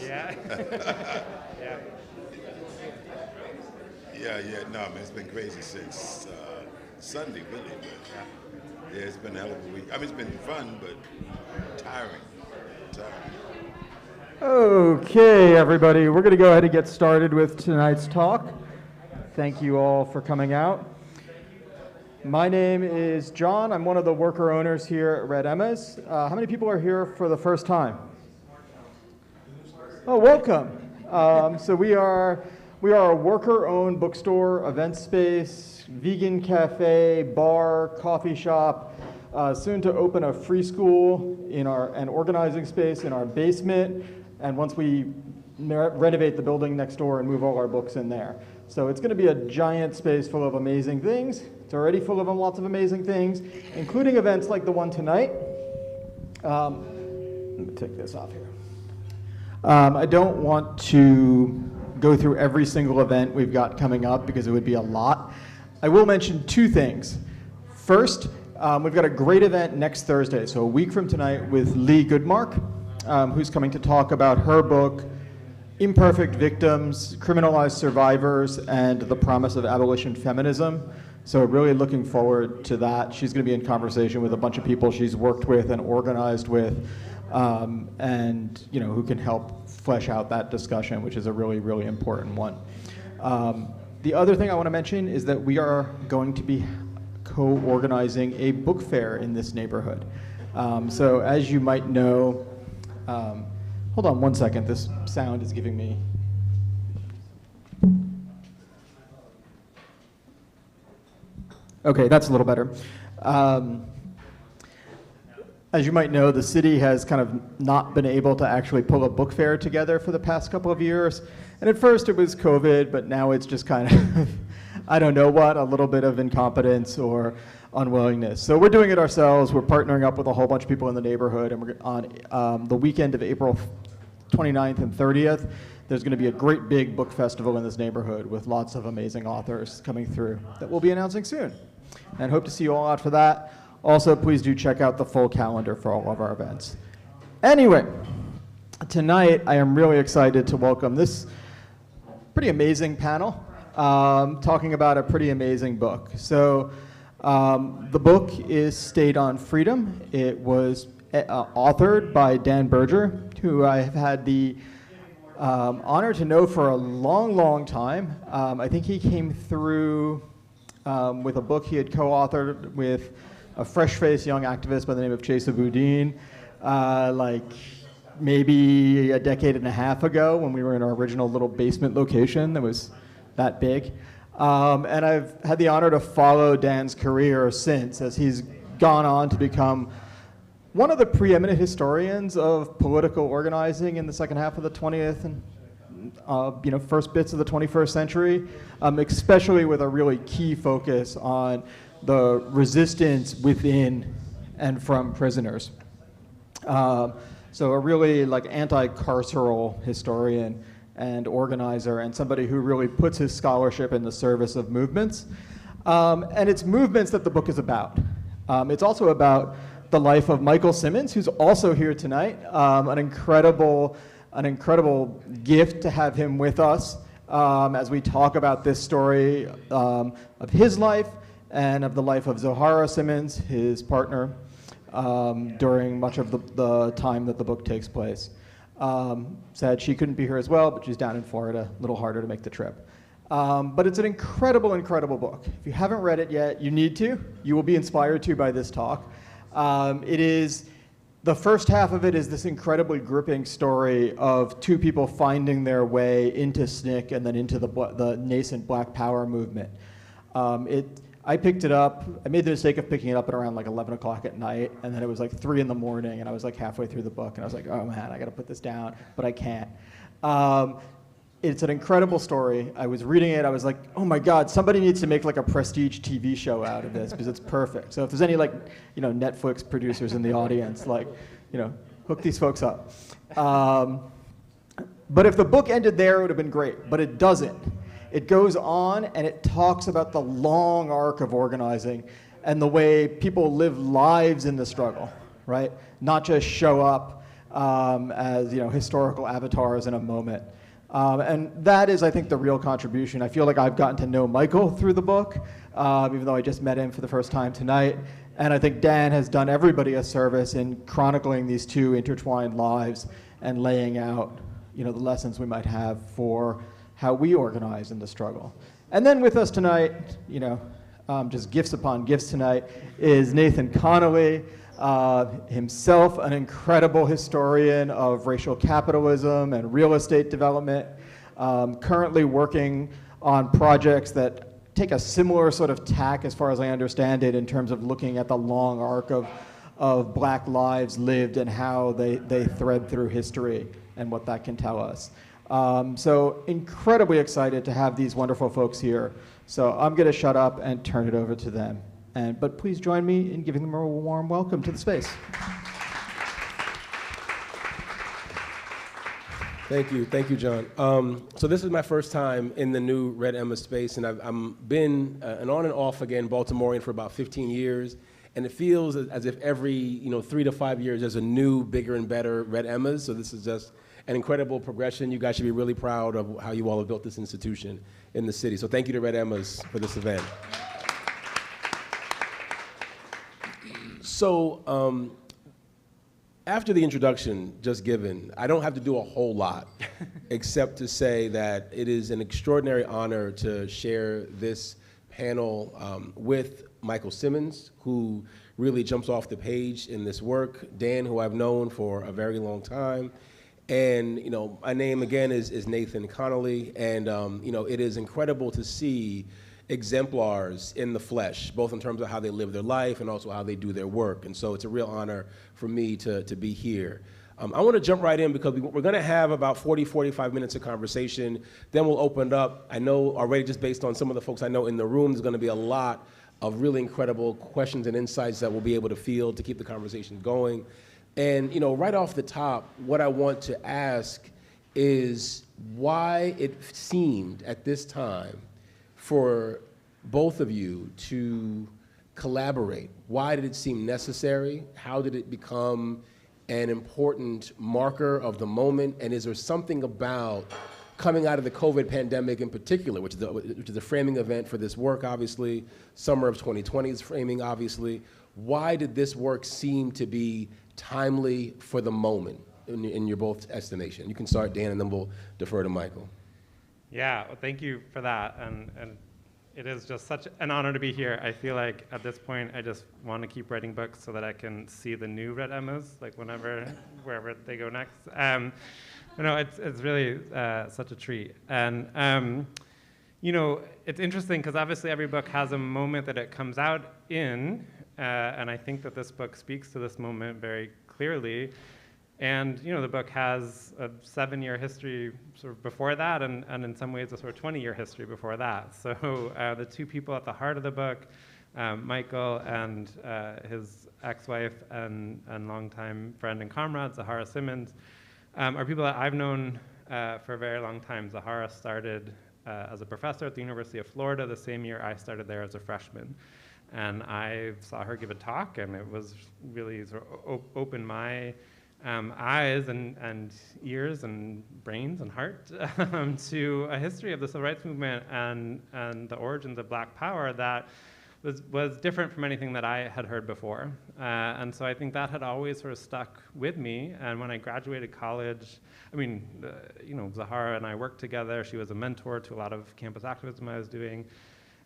Yeah. Yeah. No, man, it's been crazy since Sunday, really. But yeah, it's been a hell of a week. I mean, it's been fun, but tiring. Okay, everybody, we're going to go ahead and get started with tonight's talk. Thank you all for coming out. My name is John. I'm one of the worker owners here at Red Emma's. How many people are here for the first time? Oh, welcome. So we are a worker-owned bookstore, event space, vegan cafe, bar, coffee shop, soon to open a free school in an organizing space in our basement, and once we renovate the building next door and move all our books in there. So it's going to be a giant space full of amazing things. It's already full of lots of amazing things, including events like the one tonight. Let me take this off here. I don't want to go through every single event we've got coming up because it would be a lot. I will mention two things. First, we've got a great event next Thursday, so a week from tonight, with Lee Goodmark, who's coming to talk about her book, Imperfect Victims, Criminalized Survivors, and the Promise of Abolition Feminism. So really looking forward to that. She's going to be in conversation with a bunch of people she's worked with and organized with, and who can help flesh out that discussion, which is a really, really important one. The other thing I want to mention is that we are going to be co-organizing a book fair in this neighborhood. So as you might know, hold on one second, this sound is giving me. Okay, that's a little better. As you might know, the city has kind of not been able to actually pull a book fair together for the past couple of years. And at first it was COVID, but now it's just kind of, I don't know what, a little bit of incompetence or unwillingness. So we're doing it ourselves. We're partnering up with a whole bunch of people in the neighborhood, and we're on the weekend of April 29th and 30th, there's going to be a great big book festival in this neighborhood with lots of amazing authors coming through that we'll be announcing soon. And hope to see you all out for that. Also, please do check out the full calendar for all of our events. Anyway, tonight I am really excited to welcome this pretty amazing panel talking about a pretty amazing book. So the book is State on Freedom. It was authored by Dan Berger, who I have had the honor to know for a long, long time. I think he came through with a book he had co-authored with a fresh-faced young activist by the name of Chesa Boudin, like maybe a decade and a half ago when we were in our original little basement location that was that big. And I've had the honor to follow Dan's career since, as he's gone on to become one of the preeminent historians of political organizing in the second half of the 20th and first bits of the 21st century, especially with a really key focus on the resistance within and from prisoners. So a really anti-carceral historian and organizer, and somebody who really puts his scholarship in the service of movements. And it's movements that the book is about. It's also about the life of Michael Simmons, who's also here tonight. An incredible gift to have him with us as we talk about this story of his life and of the life of Zahara Simmons, his partner, during much of the time that the book takes place. Sad she couldn't be here as well, but she's down in Florida, a little harder to make the trip. But it's an incredible, incredible book. If you haven't read it yet, you need to. You will be inspired to by this talk. The first half of it is this incredibly gripping story of two people finding their way into SNCC and then into the nascent Black Power movement. I picked it up. I made the mistake of picking it up at around 11 o'clock at night, and then it was 3 in the morning, and I was halfway through the book, and I was like, oh man, I gotta put this down, but I can't. It's an incredible story. I was reading it, I was like, oh my God, somebody needs to make a prestige TV show out of this, because it's perfect. So if there's any Netflix producers in the audience, hook these folks up. But if the book ended there, it would have been great, but it doesn't. It goes on and it talks about the long arc of organizing and the way people live lives in the struggle, right? Not just show up as historical avatars in a moment. And that is, I think, the real contribution. I feel like I've gotten to know Michael through the book, even though I just met him for the first time tonight. And I think Dan has done everybody a service in chronicling these two intertwined lives and laying out, the lessons we might have for how we organize in the struggle. And then with us tonight, just gifts upon gifts tonight, is Nathan Connolly, himself an incredible historian of racial capitalism and real estate development, currently working on projects that take a similar sort of tack, as far as I understand it, in terms of looking at the long arc of Black lives lived and how they thread through history and what that can tell us. So incredibly excited to have these wonderful folks here. So I'm going to shut up and turn it over to them. But please join me in giving them a warm welcome to the space. Thank you, John. So this is my first time in the new Red Emma space, and I've been an on and off again Baltimorean for about 15 years, and it feels as if every 3 to 5 years there's a new, bigger and better Red Emmas. So this is just an incredible progression. You guys should be really proud of how you all have built this institution in the city. So thank you to Red Emmas for this event. So after the introduction just given, I don't have to do a whole lot except to say that it is an extraordinary honor to share this panel with Michael Simmons, who really jumps off the page in this work, Dan, who I've known for a very long time, and my name again is Nathan Connolly, and it is incredible to see exemplars in the flesh, both in terms of how they live their life and also how they do their work. And so it's a real honor for me to be here. I want to jump right in because we're going to have about 45 minutes of conversation. Then we'll open it up. I know already, just based on some of the folks I know in the room, there's going to be a lot of really incredible questions and insights that we'll be able to field to keep the conversation going. And right off the top, what I want to ask is why it seemed at this time for both of you to collaborate. Why did it seem necessary? How did it become an important marker of the moment? And is there something about coming out of the COVID pandemic in particular, which is a framing event for this work, obviously, summer of 2020 is framing, obviously. Why did this work seem to be timely for the moment in your both estimation? You can start, Dan, and then we'll defer to Michael. Yeah, well, thank you for that. And it is just such an honor to be here. I feel like at this point, I just want to keep writing books so that I can see the new Red Emmas, like wherever they go next. It's really such a treat. And, it's interesting because obviously every book has a moment that it comes out in, and I think that this book speaks to this moment very clearly. And the book has a 7-year history sort of before that, and in some ways a sort of 20-year history before that. So the two people at the heart of the book, Michael and his ex-wife and longtime friend and comrade, Zahara Simmons, are people that I've known for a very long time. Zahara started as a professor at the University of Florida the same year I started there as a freshman. And I saw her give a talk, and it was really sort of opened my eyes and ears and brains and heart to a history of the civil rights movement and the origins of Black power that was different from anything that I had heard before. And so I think that had always sort of stuck with me. And when I graduated college, Zoharah and I worked together. She was a mentor to a lot of campus activism I was doing.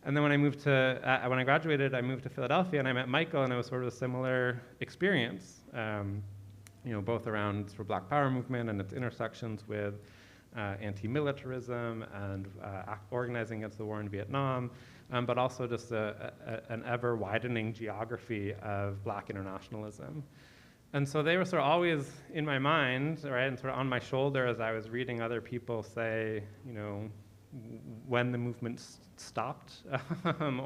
And then when I graduated, I moved to Philadelphia, and I met Michael, and it was sort of a similar experience. Both around sort of Black Power movement and its intersections with anti-militarism and organizing against the war in Vietnam, but also just an ever-widening geography of Black internationalism. And so they were sort of always in my mind, right, and sort of on my shoulder as I was reading other people say, when the movement stopped,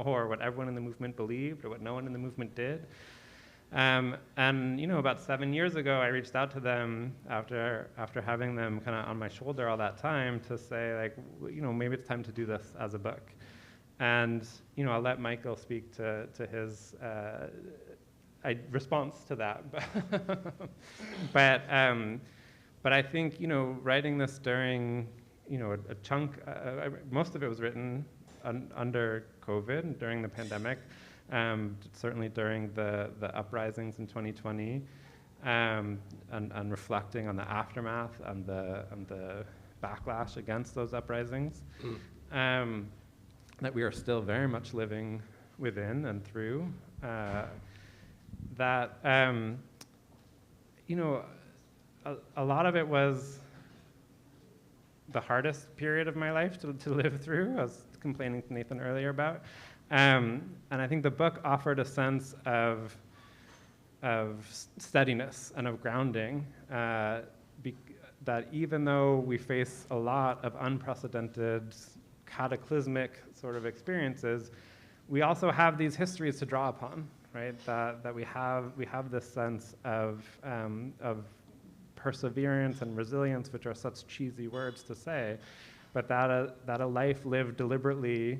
or what everyone in the movement believed, or what no one in the movement did. About 7 years ago, I reached out to them after having them kind of on my shoulder all that time to say, maybe it's time to do this as a book. And, I'll let Michael speak to his response to that. But I think, writing this during, a chunk, most of it was written under COVID, during the pandemic, certainly during the uprisings in 2020, and reflecting on the aftermath and the backlash against those uprisings, that we are still very much living within and through. A lot of it was the hardest period of my life to live through. I was complaining to Nathan earlier about. And I think the book offered a sense of steadiness and of grounding, that even though we face a lot of unprecedented, cataclysmic sort of experiences, we also have these histories to draw upon, right? That we have this sense of perseverance and resilience, which are such cheesy words to say, but that a life lived deliberately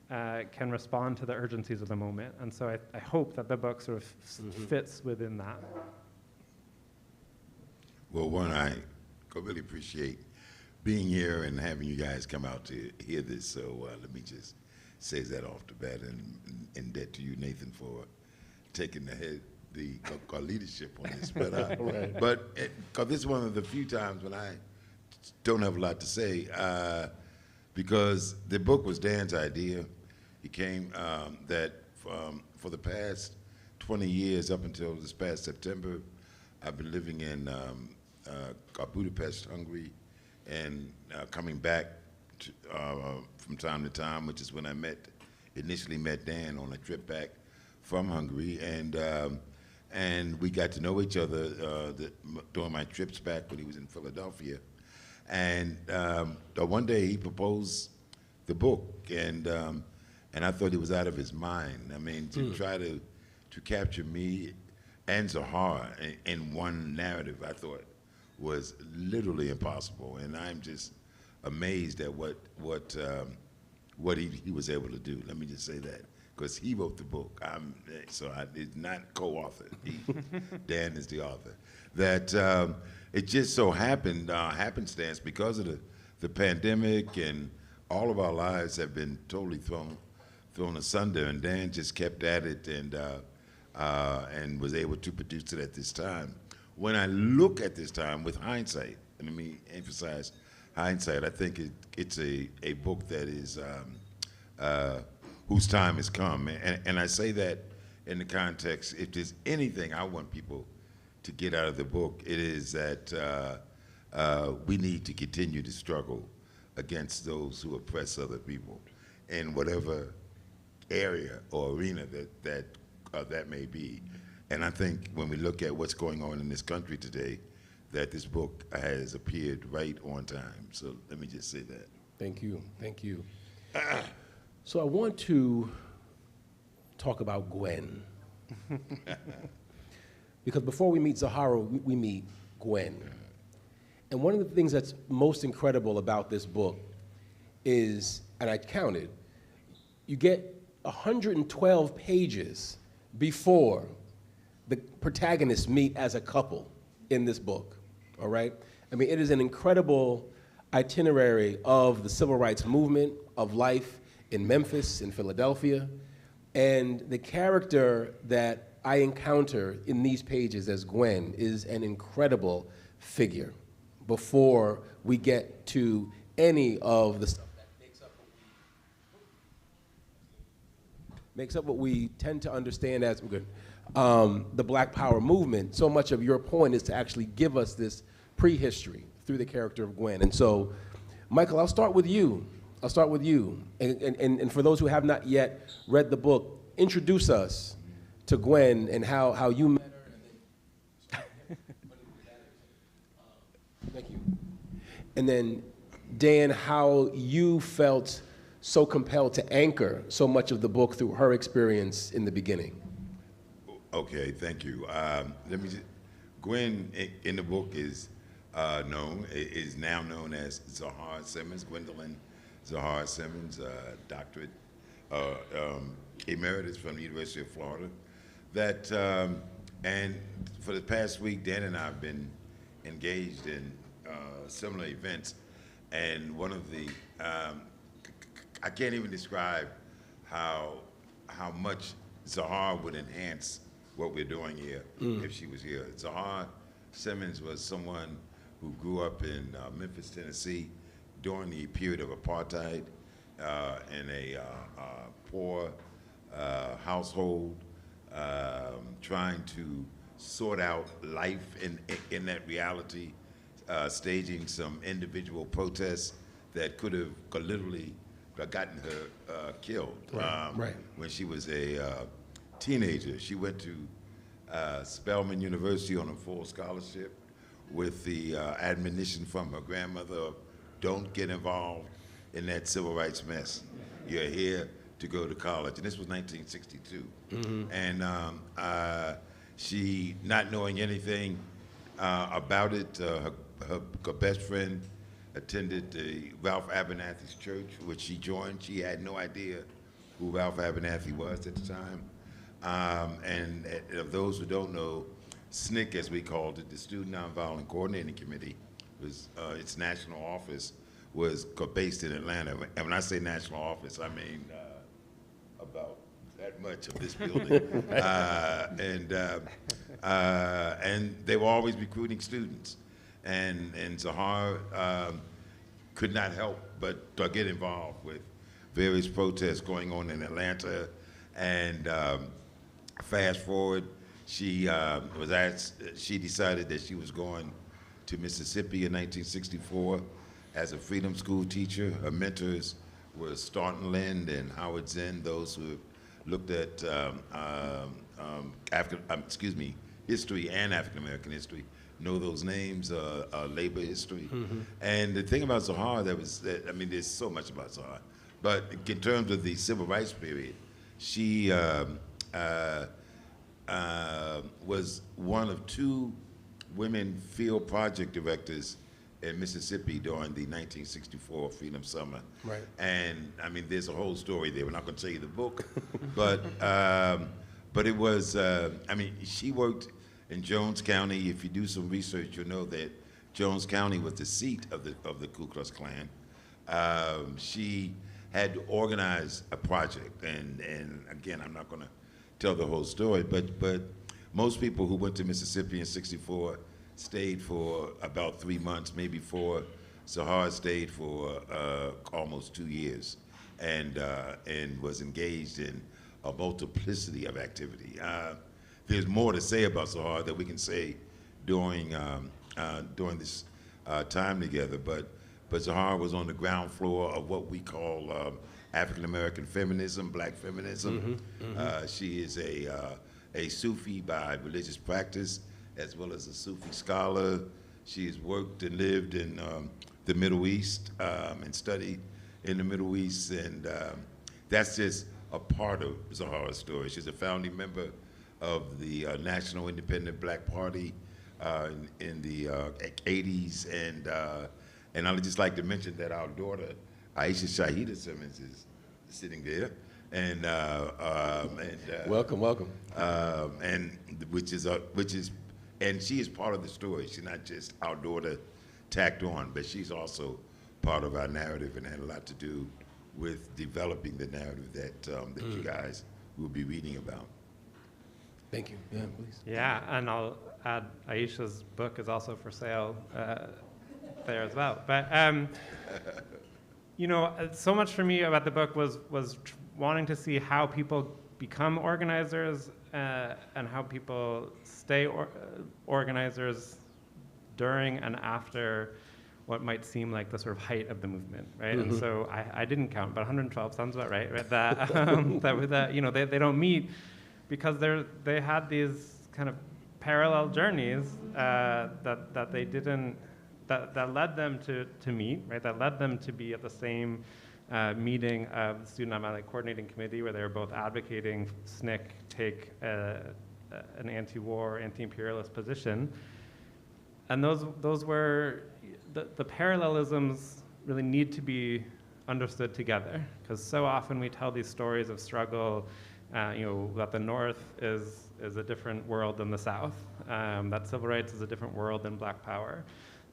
can respond to the urgencies of the moment. And so I hope that the book sort of fits within that. Well, one, I really appreciate being here and having you guys come out to hear this. So let me just say that off the bat, and in debt to you, Nathan, for taking the leadership on this. But Right. but because this is one of the few times when I don't have a lot to say, because the book was Dan's idea. He came for the past 20 years, up until this past September, I've been living in Budapest, Hungary, and coming back from time to time, which is when I initially met Dan on a trip back from Hungary, and we got to know each other during my trips back when he was in Philadelphia. And one day he proposed the book, and I thought he was out of his mind. I mean, to try to capture me and Zoharah in one narrative, I thought was literally impossible. And I'm just amazed at what he was able to do. Let me just say that, because he wrote the book. So I did not co-author. Dan is the author. That it just so happened, happenstance, because of the pandemic, and all of our lives have been totally thrown asunder, and Dan just kept at it and was able to produce it at this time. When I look at this time with hindsight, and let me emphasize hindsight, I think it's a book that is whose time has come. And I say that in the context, if there's anything I want people to get out of the book, it is that we need to continue to struggle against those who oppress other people in whatever area or arena that may be. And I think when we look at what's going on in this country today, that this book has appeared right on time. So let me just say that. Thank you. Thank you. So I want to talk about Gwen. Because before we meet Zahara, we meet Gwen. And one of the things that's most incredible about this book is, and I counted, you get 112 pages before the protagonists meet as a couple in this book, all right? I mean, it is an incredible itinerary of the civil rights movement, of life in Memphis, in Philadelphia, and the character that I encounter in these pages as Gwen is an incredible figure before we get to any of the stuff that makes up what we tend to understand as the Black Power movement. So much of your point is to actually give us this prehistory through the character of Gwen. And so, Michael, I'll start with you. And for those who have not yet read the book, introduce us to Gwen and how you met her. Thank you. And then, Dan, how you felt so compelled to anchor so much of the book through her experience in the beginning. Okay, thank you. Gwen in the book is now known as Zahara Simmons, Gwendolyn Zahara Simmons, doctorate, emeritus from the University of Florida. That And for the past week, Dan and I have been engaged in similar events. And one of the, I can't even describe how much Zahara would enhance what we're doing here if she was here. Zahara Simmons was someone who grew up in Memphis, Tennessee during the period of apartheid in a poor household, trying to sort out life in that reality, staging some individual protests that could have literally gotten her killed. Right. When she was a teenager. She went to Spelman University on a full scholarship with the admonition from her grandmother of don't get involved in that civil rights mess. You're here to go to college. And this was 1962. And she, not knowing anything about it, her best friend attended the Ralph Abernathy's church, which she joined. She had no idea who Ralph Abernathy was at the time. And of those who don't know, SNCC, as we called it, the Student Nonviolent Coordinating Committee, was its national office was based in Atlanta. And when I say national office, I mean about that much of this building. And they were always recruiting students. And Zoharah could not help but get involved with various protests going on in Atlanta. And fast forward, she decided that she was going to Mississippi in 1964 as a freedom school teacher. Her mentors were Staunton Lind and Howard Zinn, those who have looked at history and African-American history, know those names, labor history. And the thing about Zoharah there's so much about Zoharah, but in terms of the civil rights period, she was one of two women field project directors in Mississippi during the 1964 Freedom Summer. Right. And I mean, there's a whole story there. We're not going to tell you the book, but it was. She worked in Jones County. If you do some research, you'll know that Jones County was the seat of the Ku Klux Klan. She had to organize a project, and again, I'm not going to tell the whole story, but most people who went to Mississippi in '64 stayed for about 3 months, maybe 4. Zoharah stayed for almost 2 years, and was engaged in a multiplicity of activity. There's more to say about Zoharah that we can say during this time together, but Zoharah was on the ground floor of what we call African American feminism, black feminism. She is a Sufi by religious practice, as well as a Sufi scholar. She has worked and lived in the Middle East and studied in the Middle East, and that's just a part of Zoharah's story. She's a founding member of the National Independent Black Party in the 80s, and I'd just like to mention that our daughter, Aisha Shahida Simmons, is sitting there, and welcome. And and she is part of the story. She's not just our daughter tacked on, but she's also part of our narrative and had a lot to do with developing the narrative that you guys will be reading about. Thank you. Yeah, please. Yeah, and I'll add Aisha's book is also for sale there as well. But so much for me about the book was wanting to see how people become organizers and how people stay organizers during and after what might seem like the sort of height of the movement, right? And so I didn't count, but 112 sounds about right? That they don't meet because they had these kind of parallel journeys that they didn't, that led them to meet, right? That led them to be at the same meeting of the Student Nonviolent Coordinating Committee, where they were both advocating SNCC take an anti-war, anti-imperialist position. And those were, the parallelisms really need to be understood together, because so often we tell these stories of struggle that the North is a different world than the South, that civil rights is a different world than Black Power,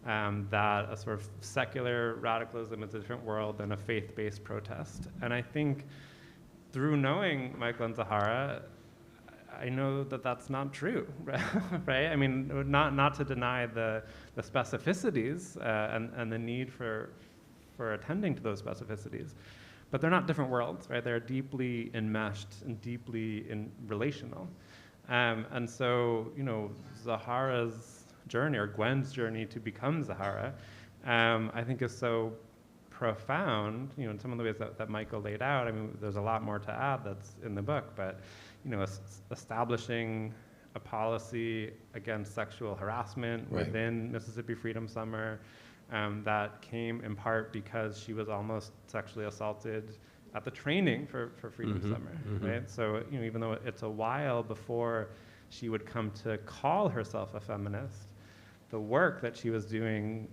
that a sort of secular radicalism is a different world than a faith-based protest. And I think through knowing Michael and Zahara, I know that that's not true, right? I mean, not to deny the specificities and the need for attending to those specificities, but they're not different worlds, right? They're deeply enmeshed and deeply relational. And so, Zahara's journey, or Gwen's journey to become Zoharah, I think is so profound, in some of the ways that Michael laid out. I mean, there's a lot more to add that's in the book, but, establishing a policy against sexual harassment within Mississippi Freedom Summer, that came in part because she was almost sexually assaulted at the training for Freedom Summer, right? So, even though it's a while before she would come to call herself a feminist, the work that she was doing,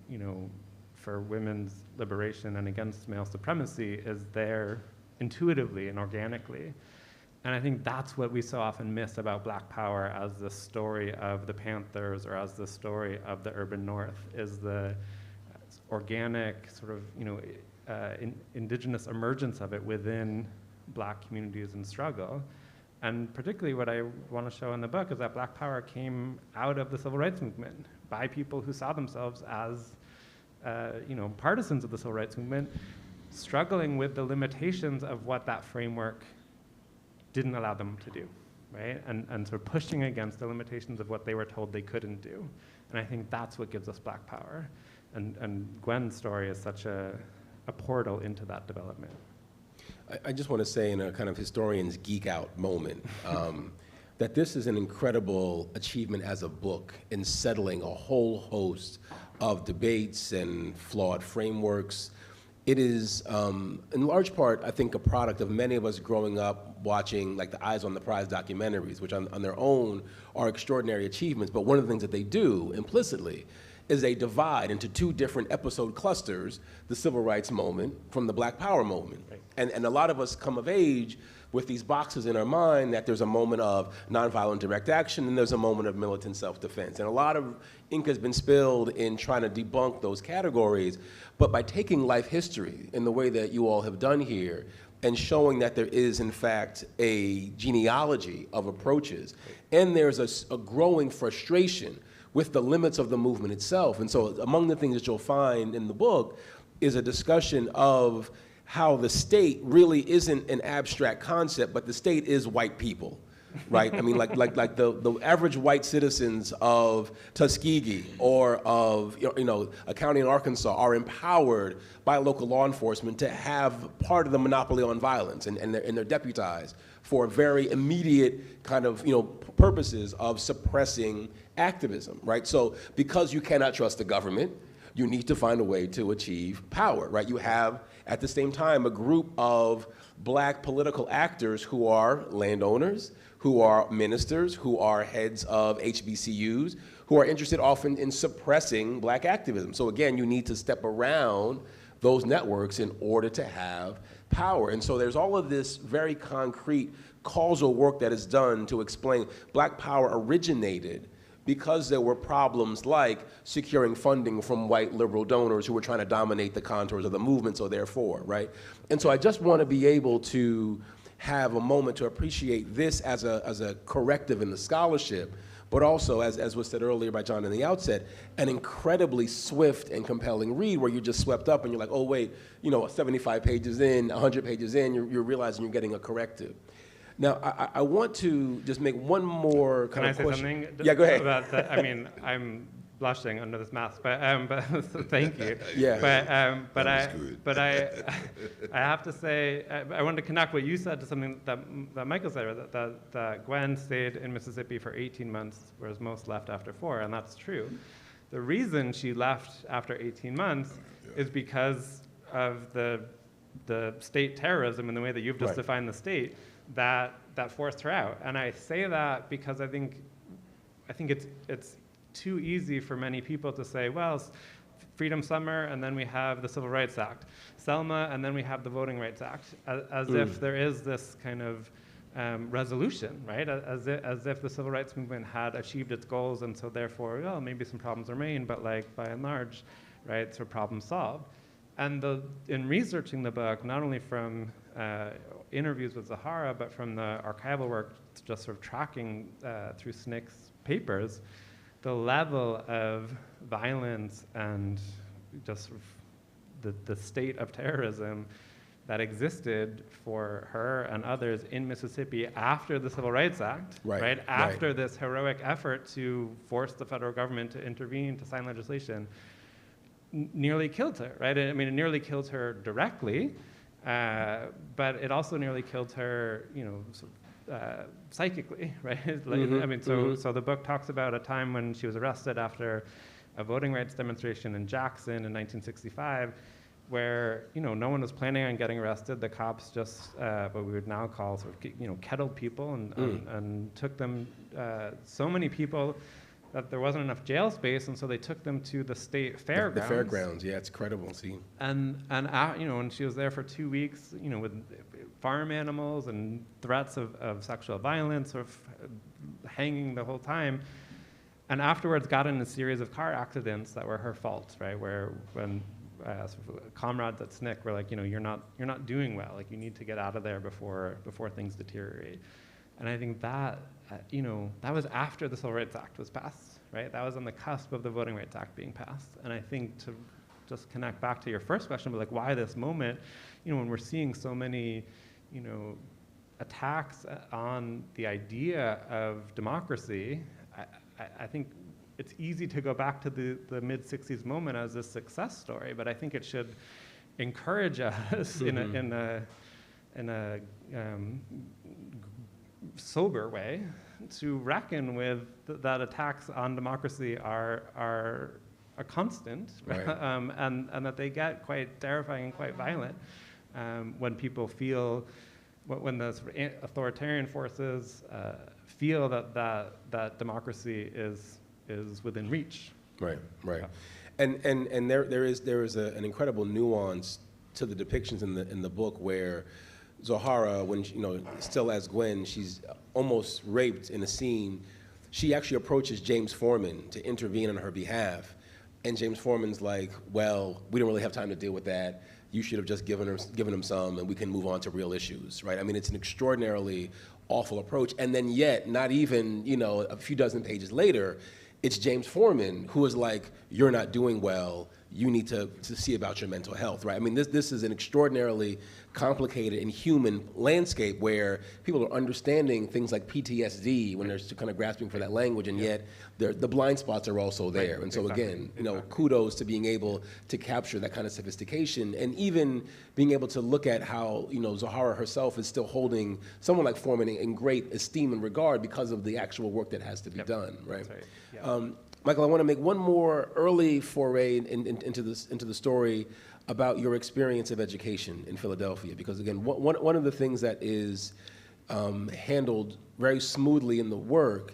for women's liberation and against male supremacy is there intuitively and organically. And I think that's what we so often miss about Black Power as the story of the Panthers or as the story of the urban North, is the organic sort of, indigenous emergence of it within Black communities in struggle. And particularly what I want to show in the book is that Black Power came out of the civil rights movement by people who saw themselves as, partisans of the civil rights movement, struggling with the limitations of what that framework didn't allow them to do, right? And sort of pushing against the limitations of what they were told they couldn't do. And I think that's what gives us Black Power. And Gwen's story is such a portal into that development. I just want to say, in a kind of historian's geek out moment, that this is an incredible achievement as a book in settling a whole host of debates and flawed frameworks. It is, in large part, I think, a product of many of us growing up watching like the Eyes on the Prize documentaries, which on their own are extraordinary achievements, but one of the things that they do implicitly is they divide into two different episode clusters the civil rights moment from the Black Power moment. Right. And a lot of us come of age with these boxes in our mind that there's a moment of nonviolent direct action and there's a moment of militant self-defense. And a lot of ink has been spilled in trying to debunk those categories. But by taking life history in the way that you all have done here and showing that there is, in fact, a genealogy of approaches, and there's a growing frustration with the limits of the movement itself. And so among the things that you'll find in the book is a discussion of how the state really isn't an abstract concept, but the state is white people, right? I mean, like the average white citizens of Tuskegee or of a county in Arkansas are empowered by local law enforcement to have part of the monopoly on violence, and they're deputized for very immediate kind of purposes of suppressing activism, right? So because you cannot trust the government, you need to find a way to achieve power, right? You have, at the same time, a group of Black political actors who are landowners, who are ministers, who are heads of HBCUs, who are interested often in suppressing Black activism. So again, you need to step around those networks in order to have power. And so there's all of this very concrete causal work that is done to explain Black Power originated because there were problems like securing funding from white liberal donors who were trying to dominate the contours of the movement, so therefore, right? And so I just want to be able to have a moment to appreciate this as a corrective in the scholarship, but also, as was said earlier by John in the outset, an incredibly swift and compelling read where you're just swept up and you're like, oh wait, 75 pages in, 100 pages in, you're realizing you're getting a corrective. Now, I want to just make one more kind of question. Can I say something? Yeah, go ahead. About that? I mean, I'm blushing under this mask, but thank you. Yeah. But I have to say, I wanted to connect what you said to something that Michael said, that Gwen stayed in Mississippi for 18 months, whereas most left after 4, and that's true. The reason she left after 18 months is because of the state terrorism and the way that you've just defined the state that forced her out. And I say that because I think it's too easy for many people to say, well, Freedom Summer, and then we have the Civil Rights Act, Selma, and then we have the Voting Rights Act, as if there is this kind of resolution, right? As if the civil rights movement had achieved its goals, and so therefore, well, maybe some problems remain, but like by and large, right, so problem solved. And in researching the book, not only from interviews with Zoharah, but from the archival work, just sort of tracking through SNCC's papers, the level of violence and just sort of the state of terrorism that existed for her and others in Mississippi after the Civil Rights Act, right? After this heroic effort to force the federal government to intervene, to sign legislation, nearly killed her, right? I mean, it nearly killed her directly, but it also nearly killed her, you know, sort of, psychically, right? I mean, so the book talks about a time when she was arrested after a voting rights demonstration in Jackson in 1965, where, you know, no one was planning on getting arrested. The cops just, what we would now call sort of, you know, kettled people and took them, so many people that there wasn't enough jail space, and so they took them to the state fairgrounds. The fairgrounds, yeah, it's incredible. See, and you know, and she was there for 2 weeks, you know, with farm animals and threats of sexual violence, sort of hanging the whole time, and afterwards got in a series of car accidents that were her fault, right? Where when sort of comrades at SNCC were like, you know, you're not doing well. Like, you need to get out of there before things deteriorate. And I think that, you know, that was after the Civil Rights Act was passed, right? That was on the cusp of the Voting Rights Act being passed. And I think to just connect back to your first question, but like, why this moment, you know, when we're seeing so many, you know, attacks on the idea of democracy, I think it's easy to go back to the mid-'60s moment as a success story, but I think it should encourage us in a sober way to reckon with that attacks on democracy are a constant, right. and that they get quite terrifying and quite violent when people feel, when the sort of authoritarian forces feel that democracy is within reach. Right. And there is an incredible nuance to the depictions in the book where Zoharah, when she, you know, still as Gwen, she's almost raped in a scene. She actually approaches James Foreman to intervene on her behalf, and James Foreman's like, "Well, we don't really have time to deal with that. You should have just given him some, and we can move on to real issues." Right? I mean, it's an extraordinarily awful approach, and then yet, not even, you know, a few dozen pages later, it's James Foreman who is like, "You're not doing well. You need to see about your mental health," right? I mean, this is an extraordinarily complicated and human landscape where people are understanding things like PTSD when they're kind of grasping for that language, and yet the blind spots are also there. Right, and so exactly, again, you know, kudos to being able to capture that kind of sophistication, and even being able to look at how, you know, Zoharah herself is still holding someone like Foreman in great esteem and regard because of the actual work that has to be done, right? That's right. Yeah. Michael, I want to make one more early foray into the story about your experience of education in Philadelphia, because again, one of the things that is handled very smoothly in the work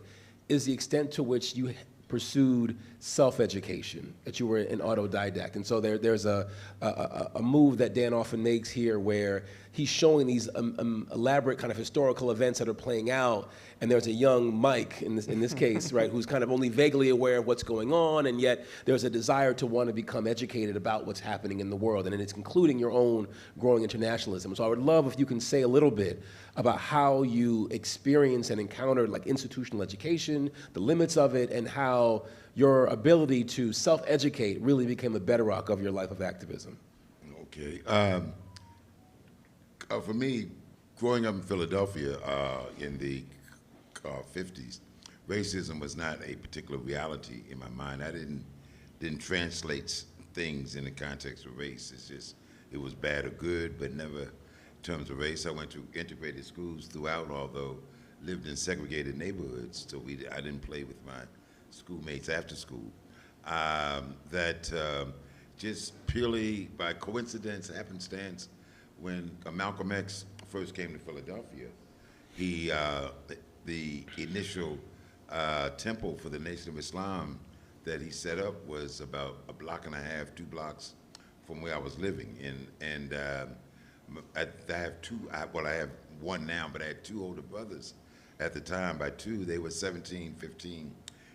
is the extent to which you pursued self-education, that you were an autodidact. And so there's a move that Dan often makes here where he's showing these elaborate kind of historical events that are playing out, and there's a young Mike in this case, right, who's kind of only vaguely aware of what's going on, and yet there's a desire to want to become educated about what's happening in the world, and it's including your own growing internationalism. So I would love if you can say a little bit about how you experienced and encountered like institutional education, the limits of it, and how your ability to self-educate really became a bedrock of your life of activism. Okay. For me, growing up in Philadelphia in the 50s, racism was not a particular reality in my mind. I didn't translate things in the context of race. It's just, it was bad or good, but never in terms of race. I went to integrated schools throughout, although lived in segregated neighborhoods, so I didn't play with my schoolmates after school. Just purely by coincidence, happenstance, when Malcolm X first came to Philadelphia, the initial temple for the Nation of Islam that he set up was about a block and a half, 2 blocks from where I was living. I have one now, but I had two older brothers at the time. By two, they were 17, 15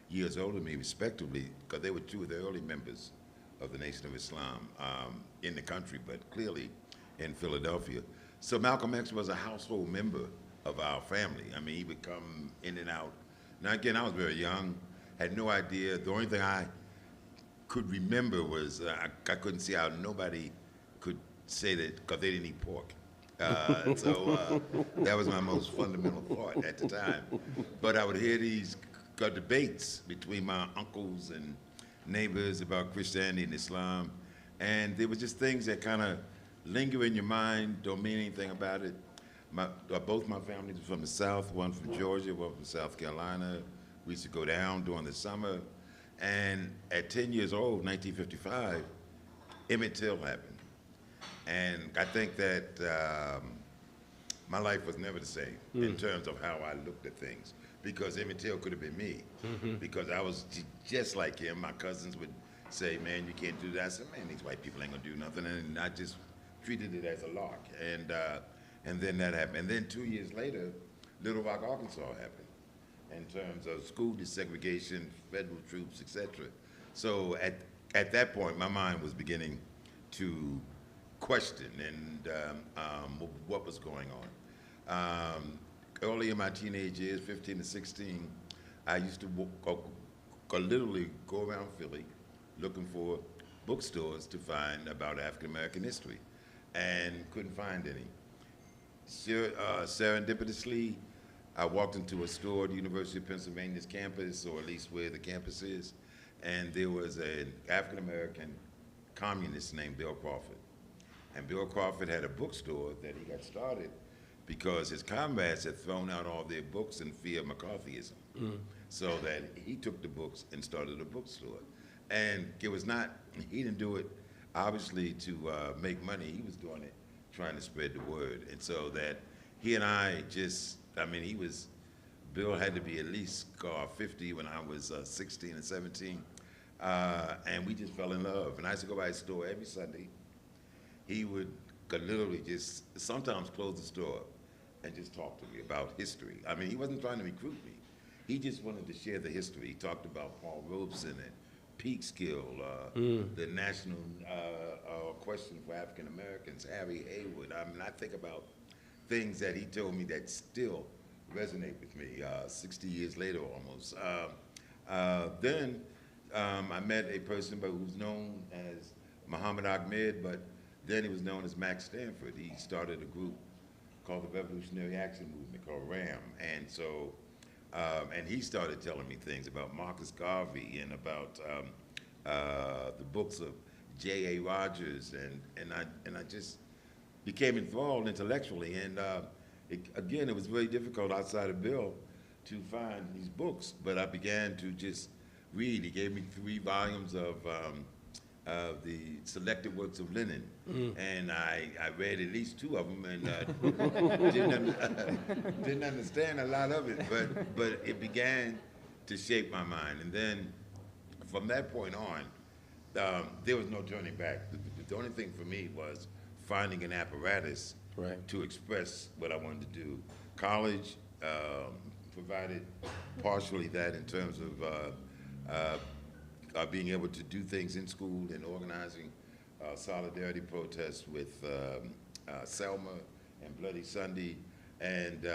years older than me, respectively, because they were two of the early members of the Nation of Islam in the country, but clearly in Philadelphia. So Malcolm X was a household member of our family. I mean, he would come in and out. Now, again, I was very young, had no idea. The only thing I could remember was I couldn't see how nobody could say that because they didn't eat pork. So that was my most fundamental thought at the time. But I would hear these debates between my uncles and neighbors about Christianity and Islam, and there were just things that kind of linger in your mind, don't mean anything about it. Both my families were from the South, one from Georgia, one from South Carolina. We used to go down during the summer, and at 10 years old, 1955, Emmett Till happened. And I think that my life was never the same in terms of how I looked at things, because Emmett Till could have been me, because I was just like him. My cousins would say, man, you can't do that. I said, man, these white people ain't gonna do nothing, and I just treated it as a lark. And then that happened. And then 2 years later, Little Rock, Arkansas happened in terms of school desegregation, federal troops, etc. So at that point, my mind was beginning to question and what was going on. Early in my teenage years, 15 to 16, I used to literally go around Philly looking for bookstores to find about African American history, and couldn't find any. Serendipitously, I walked into a store at the University of Pennsylvania's campus, or at least where the campus is, and there was an African American communist named Bill Crawford. And Bill Crawford had a bookstore that he got started because his comrades had thrown out all their books in fear of McCarthyism. So that he took the books and started a bookstore. And it was not, he didn't do it obviously to make money. He was doing it trying to spread the word. And so that he and I just, I mean, Bill had to be at least 50 when I was 16 and 17. And we just fell in love. And I used to go by his store every Sunday. He would literally just sometimes close the store and just talk to me about history. I mean, he wasn't trying to recruit me. He just wanted to share the history. He talked about Paul Robeson and Peekskill, the national question for African Americans, Harry Haywood. I mean, I think about things that he told me that still resonate with me 60 years later almost. Then I met a person who's known as Muhammad Ahmed, but then he was known as Max Stanford. He started a group called the Revolutionary Action Movement, called RAM. And so, and he started telling me things about Marcus Garvey and about the books of J.A. Rogers, and I just became involved intellectually. And again, it was very difficult outside of Bill to find these books, but I began to just read. He gave me 3 volumes of the selected works of Lenin, and I read at least 2 of them, and didn't understand a lot of it, but it began to shape my mind. And then from that point on, there was no turning back. The only thing for me was finding an apparatus to express what I wanted to do. College provided partially that in terms of being able to do things in school and organizing solidarity protests with Selma and Bloody Sunday. And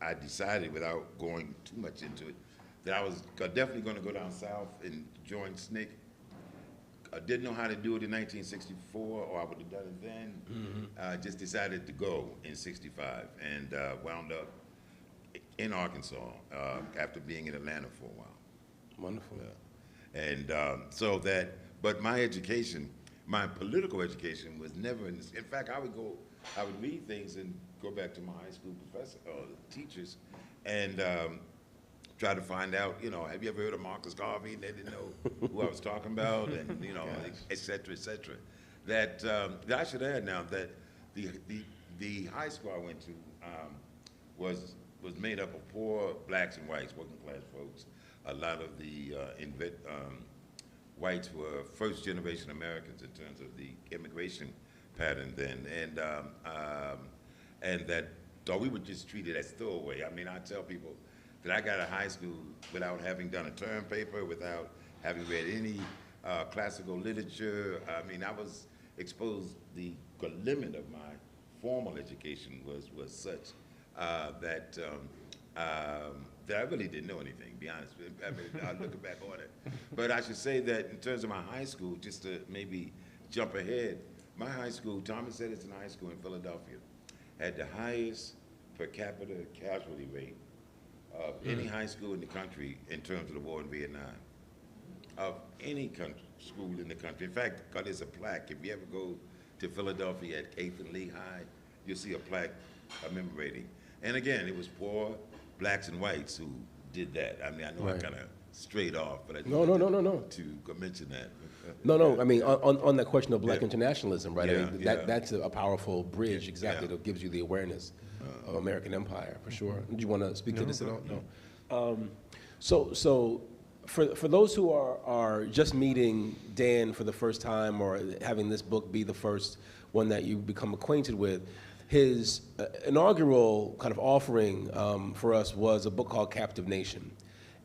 I decided, without going too much into it, that I was definitely going to go down south and join SNCC. I didn't know how to do it in 1964, or I would have done it then. I just decided to go in '65 and wound up in Arkansas after being in Atlanta for a while. Wonderful. And so that, but my education, my political education was never in this. In fact, I would read things and go back to my high school professor, teachers, and try to find out, have you ever heard of Marcus Garvey? And they didn't know who I was talking about, and et cetera, et cetera. That I should add now that the high school I went to was made up of poor blacks and whites, working class folks. A lot of the whites were first generation Americans in terms of the immigration pattern then, and that thought we were just treated as throwaway. I mean, I tell people that I got out of high school without having done a term paper, without having read any classical literature. I mean, I was exposed, the limit of my formal education was such that I really didn't know anything, to be honest. I mean, I'm looking back on it. But I should say that in terms of my high school, just to maybe jump ahead, my high school, Thomas Edison High School in Philadelphia, had the highest per capita casualty rate of any high school in the country in terms of the war in Vietnam, of any school in the country. In fact, there's a plaque. If you ever go to Philadelphia at 8th and Lehigh, you'll see a plaque commemorating. And again, it was poor blacks and whites who did that. I mean, I know I kind of strayed off, but I No. to mention that. No. I mean, on that question of black internationalism, right? Yeah, I mean, that's a powerful bridge, exactly, that gives you the awareness of American empire, for sure. Did you want to speak to this at all? No. So for those who are just meeting Dan for the first time, or having this book be the first one that you become acquainted with, his inaugural kind of offering for us was a book called Captive Nation.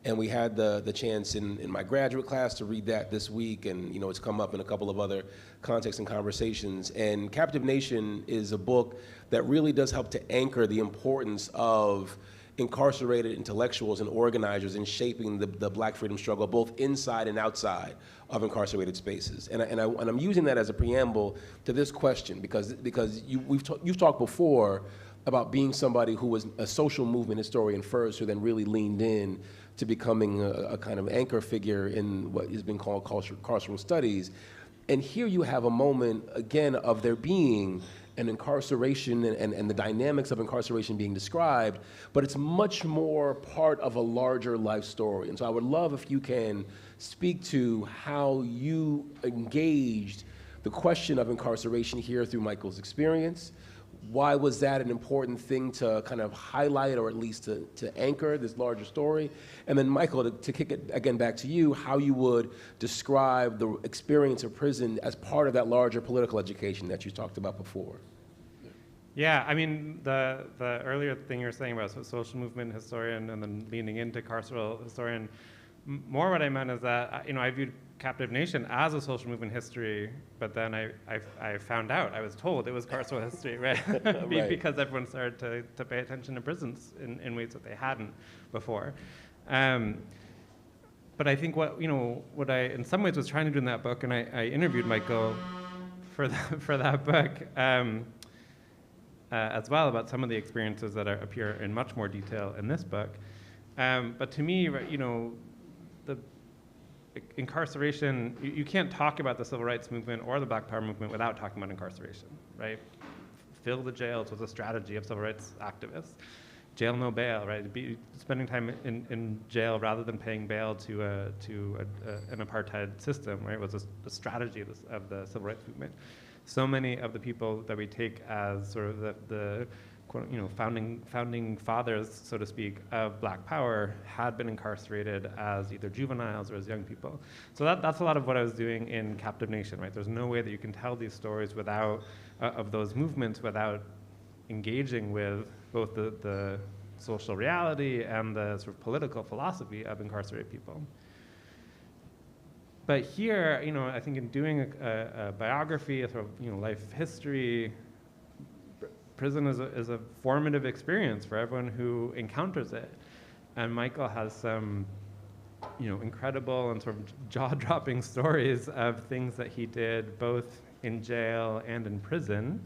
And we had the chance in my graduate class to read that this week, and it's come up in a couple of other contexts and conversations. And Captive Nation is a book that really does help to anchor the importance of incarcerated intellectuals and organizers in shaping the black freedom struggle, both inside and outside of incarcerated spaces. And I'm using that as a preamble to this question because you've talked before about being somebody who was a social movement historian first, who then really leaned in to becoming a kind of anchor figure in what has been called carceral studies. And here you have a moment, again, of there being an incarceration and the dynamics of incarceration being described, but it's much more part of a larger life story. And so I would love if you can speak to how you engaged the question of incarceration here through Michael's experience. Why was that an important thing to kind of highlight, or at least to anchor this larger story? And then Michael, to kick it again back to you, how you would describe the experience of prison as part of that larger political education that you talked about before. Yeah, I mean, the earlier thing you were saying about social movement historian and then leaning into carceral historian, more what I meant is that, I viewed Captive Nation as a social movement history, but then I found out, I was told it was carceral history, right? Right. Because everyone started to pay attention to prisons in ways that they hadn't before. But I think what I in some ways was trying to do in that book, and I interviewed Michael for that book as well, about some of the experiences that appear in much more detail in this book. But to me, the incarceration, you can't talk about the civil rights movement or the Black Power movement without talking about incarceration, right? Fill the jails was a strategy of civil rights activists. Jail, no bail, right? Spending time in jail rather than paying bail to an apartheid system, right, was a strategy of the civil rights movement. So many of the people that we take as sort of the founding fathers, so to speak, of Black Power had been incarcerated as either juveniles or as young people. So that's a lot of what I was doing in Captive Nation, right? There's no way that you can tell these stories without of those movements without engaging with both the social reality and the sort of political philosophy of incarcerated people. But here, I think in doing a biography, a sort of life history, prison is a formative experience for everyone who encounters it. And Michael has some, incredible and sort of jaw-dropping stories of things that he did both in jail and in prison.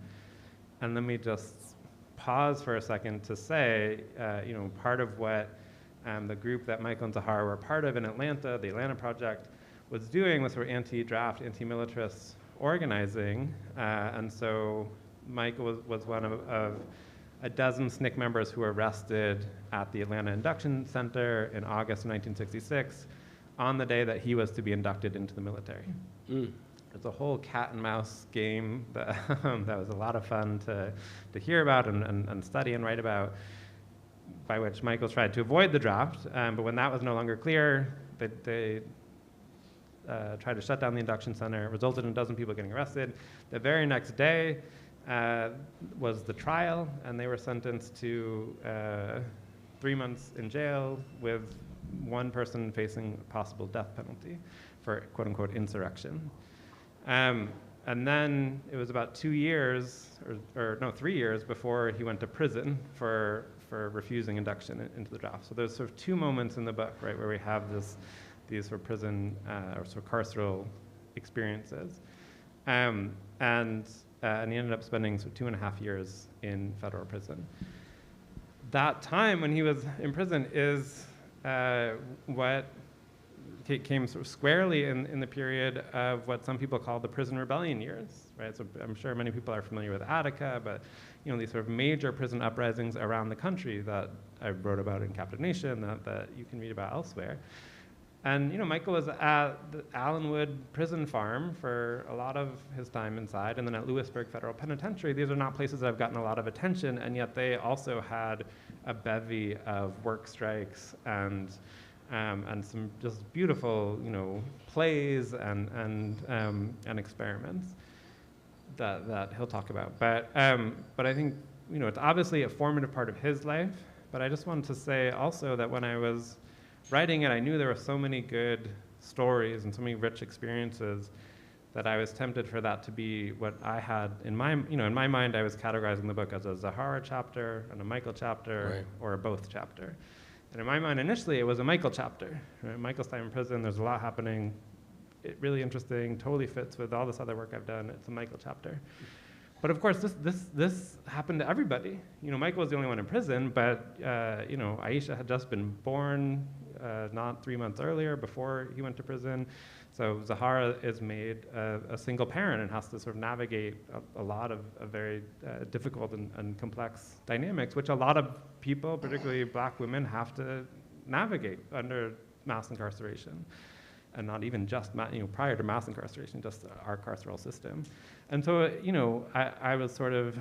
And let me just pause for a second to say, part of what the group that Michael and Zahara were part of in Atlanta, the Atlanta Project, was doing was sort of anti-draft, anti-militarist organizing. And so Michael was one of a dozen SNCC members who were arrested at the Atlanta Induction Center in August of 1966 on the day that he was to be inducted into the military. It's a whole cat and mouse game that, that was a lot of fun to hear about and study and write about, by which Michael tried to avoid the draft. But when that was no longer clear, they tried to shut down the induction center. It resulted in a dozen people getting arrested. The very next day, was the trial, and they were sentenced to 3 months in jail with one person facing a possible death penalty for quote-unquote insurrection. And then it was about 2 years, or no, 3 years before he went to prison for refusing induction into the draft. So there's sort of 2 moments in the book, right, where we have these sort of prison or sort of carceral experiences. And he ended up spending sort of 2.5 years in federal prison. That time when he was in prison is what came sort of squarely in the period of what some people call the prison rebellion years, right? So I'm sure many people are familiar with Attica, but these sort of major prison uprisings around the country that I wrote about in Captive Nation, that you can read about elsewhere. And Michael was at the Allenwood prison farm for a lot of his time inside, and then at Lewisburg Federal Penitentiary. These are not places that have gotten a lot of attention, and yet they also had a bevy of work strikes and some just beautiful, plays and experiments that he'll talk about. But I think it's obviously a formative part of his life. But I just wanted to say also that when I was writing it, I knew there were so many good stories and so many rich experiences that I was tempted for that to be what I had in my, in my mind. I was categorizing the book as a Zoharah chapter and a Michael chapter, right, or a both chapter. And in my mind, initially, it was a Michael chapter. Right? Michael's time in prison, there's a lot happening. Really interesting, totally fits with all this other work I've done. It's a Michael chapter. But of course, this happened to everybody. Michael was the only one in prison, but Aisha had just been born not 3 months earlier, before he went to prison. So Zahara is made a single parent and has to sort of navigate a lot of very difficult and complex dynamics, which a lot of people, particularly Black women, have to navigate under mass incarceration. And not even just prior to mass incarceration, just our carceral system. And so, I was sort of,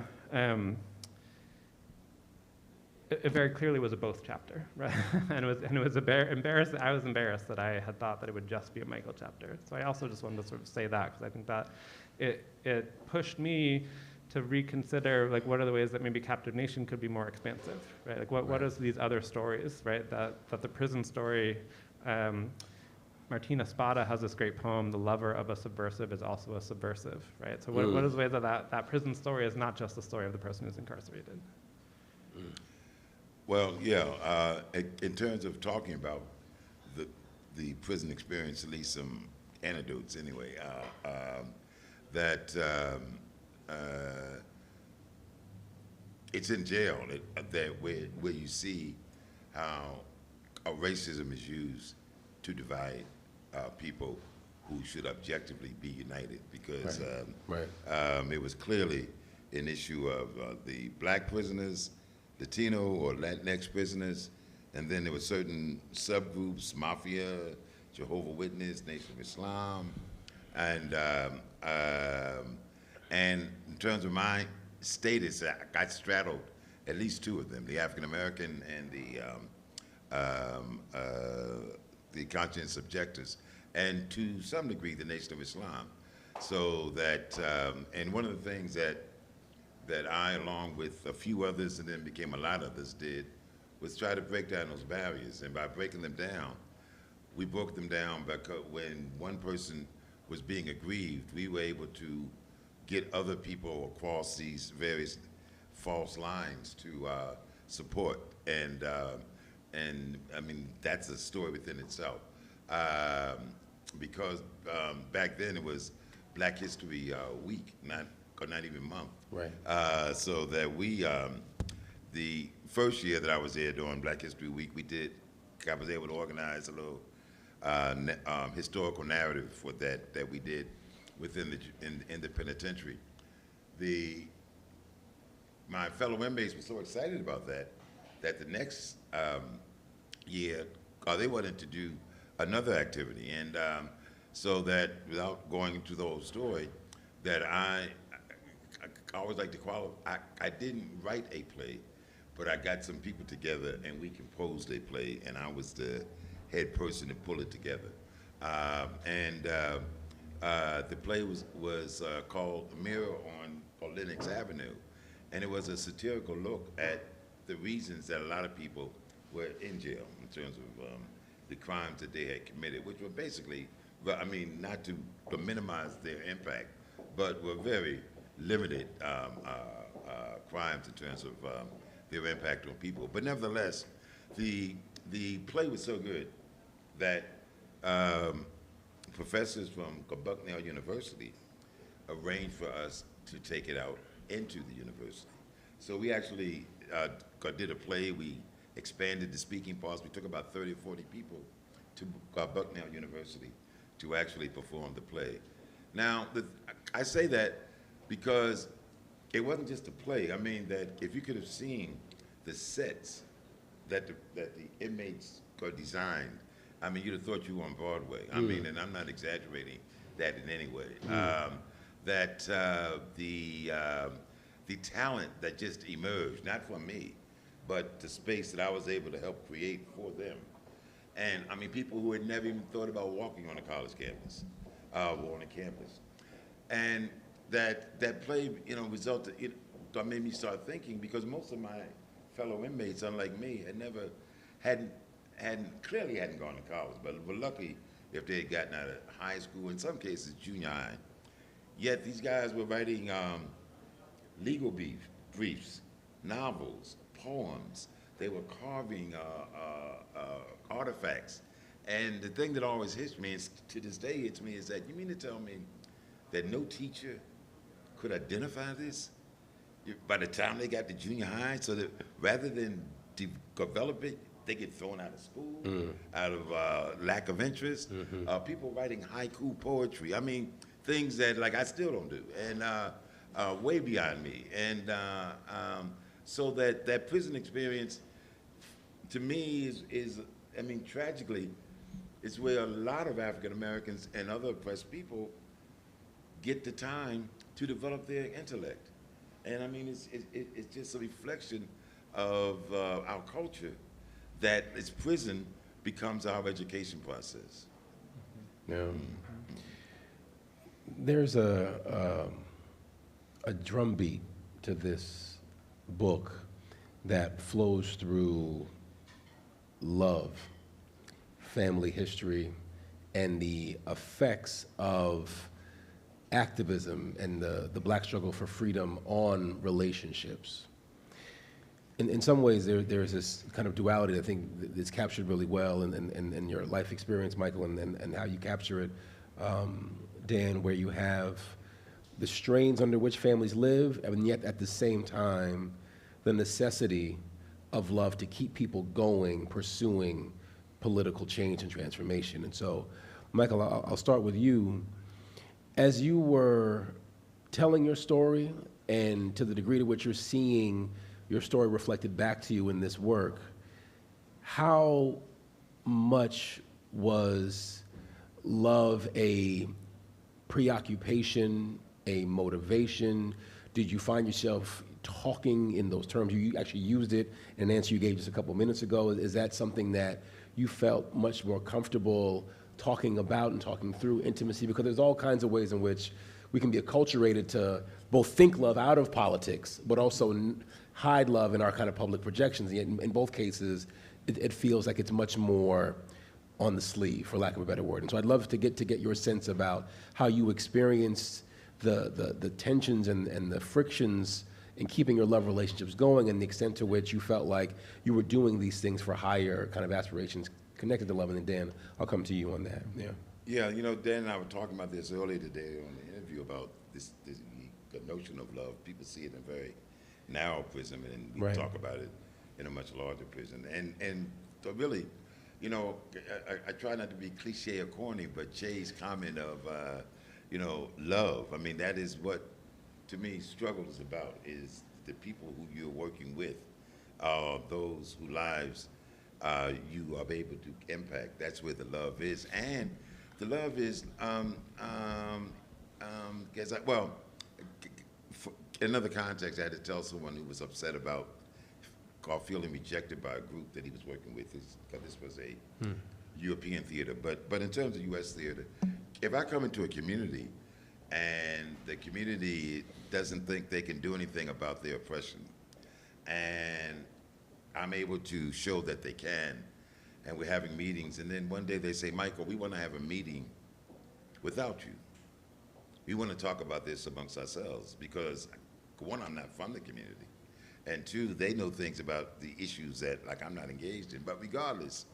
it very clearly was a both chapter, right? and it was embarrassed. I was embarrassed that I had thought that it would just be a Michael chapter. So I also just wanted to sort of say that, because I think that it pushed me to reconsider, like, what are the ways that maybe Captive Nation could be more expansive, right? Like, what is these other stories, right? That the prison story. Martina Spada has this great poem, "The lover of a subversive is also a subversive," right? So what is the way that prison story is not just the story of the person who's incarcerated? Well, yeah, in terms of talking about the prison experience, at least some anecdotes anyway, it's in jail where you see how racism is used to divide people who should objectively be united, because it was clearly an issue of the Black prisoners, Latino or Latinx prisoners, and then there were certain subgroups, Mafia, Jehovah's Witness, Nation of Islam, and in terms of my status, I straddled at least 2 of them, the African American and the conscience objectors, and to some degree the Nation of Islam. So that, and one of the things that I, along with a few others, and then became a lot of others, did was try to break down those barriers. And by breaking them down, we broke them down because when one person was being aggrieved, we were able to get other people across these various false lines to support. And I mean, that's a story within itself. Because back then it was Black History Week, not even month. Right. So that we, the first year that I was there during Black History Week, I was able to organize a little historical narrative for that we did within the penitentiary. My fellow inmates were so excited about that the next year, they wanted to do another activity. And so that, without going into the whole story, that I always like to qualify, I didn't write a play, but I got some people together and we composed a play, and I was the head person to pull it together. The play was called Lenox Avenue. And it was a satirical look at the reasons that a lot of people were in jail in terms of the crimes that they had committed, which were basically, I mean, not to minimize their impact, but were very limited crimes in terms of their impact on people. But nevertheless, the play was so good that professors from Bucknell University arranged for us to take it out into the university. So we actually did a play. We expanded the speaking parts. We took about 30 or 40 people to Bucknell University to actually perform the play. Now, I say that because it wasn't just a play. I mean, that if you could have seen the sets that the inmates designed, I mean, you'd have thought you were on Broadway. I mean, and I'm not exaggerating that in any way. The talent that just emerged, not from me, but the space that I was able to help create for them. And I mean, people who had never even thought about walking on a college campus, or on a campus. And that play, you know, resulted, that made me start thinking, because most of my fellow inmates, unlike me, clearly hadn't gone to college, but were lucky if they had gotten out of high school, in some cases junior high. Yet these guys were writing legal briefs, novels, poems. They were carving artifacts. And the thing that always hits me, and to this day hits me, is that you mean to tell me that no teacher could identify this by the time they got to junior high, so that rather than develop it, they get thrown out of school, out of lack of interest. People writing haiku poetry. I mean, things that, like, I still don't do, and way beyond me. And so that prison experience, to me, is I mean, tragically, it's where a lot of African Americans and other oppressed people get the time to develop their intellect. And I mean, it's just a reflection of our culture, that its prison becomes our education process. Yeah. There's a drumbeat to this book that flows through love, family history, and the effects of activism and the Black struggle for freedom on relationships. In some ways, there's this kind of duality I think that's captured really well in your life experience, Michael, and how you capture it, Dan, where you have the strains under which families live, and yet at the same time, the necessity of love to keep people going, pursuing political change and transformation. And so, Michael, I'll start with you. As you were telling your story, and to the degree to which you're seeing your story reflected back to you in this work, how much was love a preoccupation, a motivation? Did you find yourself talking in those terms? You actually used it in an answer you gave just a couple of minutes ago. Is that something that you felt much more comfortable talking about and talking through intimacy? Because there's all kinds of ways in which we can be acculturated to both think love out of politics, but also hide love in our kind of public projections. Yet in both cases, it feels like it's much more on the sleeve, for lack of a better word. And so I'd love to get your sense about how you experienced the tensions and the frictions in keeping your love relationships going, and the extent to which you felt like you were doing these things for higher kind of aspirations connected to love. And then Dan, I'll come to you on that. Yeah. Yeah, you know, Dan and I were talking about this earlier today on the interview about the notion of love. People see it in a very narrow prism, and we talk about it in a much larger prison. And so really, you know, I try not to be cliche or corny, but Jay's comment of, you know, love, I mean, that is what, to me, struggle is about, is the people who you're working with, those whose lives you are able to impact. That's where the love is. And the love is, in another context, I had to tell someone who was upset about feeling rejected by a group that he was working with, because this was a European theater. But in terms of U.S. theater, if I come into a community and the community doesn't think they can do anything about their oppression. And I'm able to show that they can, and we're having meetings, and then one day they say, Michael, we want to have a meeting without you. We want to talk about this amongst ourselves, because one, I'm not from the community, and two, they know things about the issues that like I'm not engaged in. But regardless,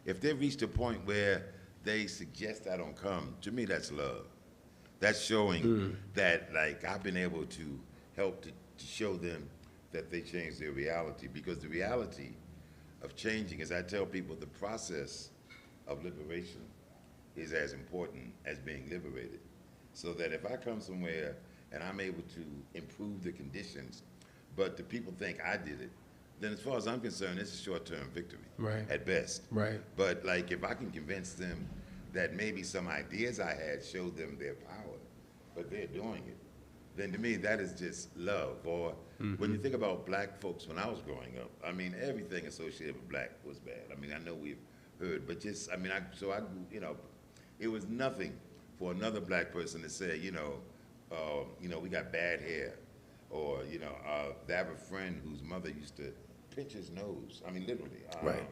if they've reached a point where they suggest I don't come, to me that's love. That's showing that like I've been able to help to show them that they change their reality, because the reality of changing, as I tell people, the process of liberation is as important as being liberated. So that if I come somewhere and I'm able to improve the conditions, but the people think I did it, then as far as I'm concerned, it's a short-term victory, Right. at best. Right. But like if I can convince them that maybe some ideas I had showed them their power, but they're doing it, then to me that is just love. Or when you think about black folks when I was growing up, I mean, everything associated with black was bad. I mean, I know we've heard, but just, I mean, you know, it was nothing for another black person to say, you know, we got bad hair, or, you know, they have a friend whose mother used to pinch his nose, I mean, literally, Right.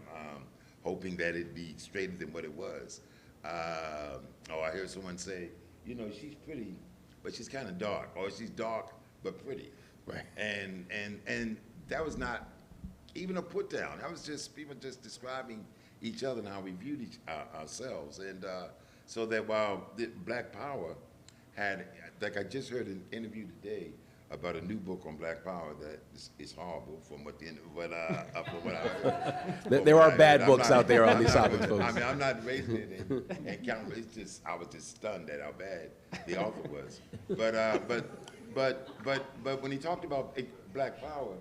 hoping that it'd be straighter than what it was. Or I heard someone say, you know, she's pretty, but she's kind of dark, or she's dark but pretty. Right. And that was not even a put down. That was just people just describing each other and how we viewed ourselves. And so that while the Black Power had, like I just heard an interview today about a new book on Black Power that is horrible from what I heard. There are bad books out there on I'm these not- topics, folks. I mean, I'm not raising it and counting. It's just I was just stunned at how bad the author was. But when he talked about Black Power,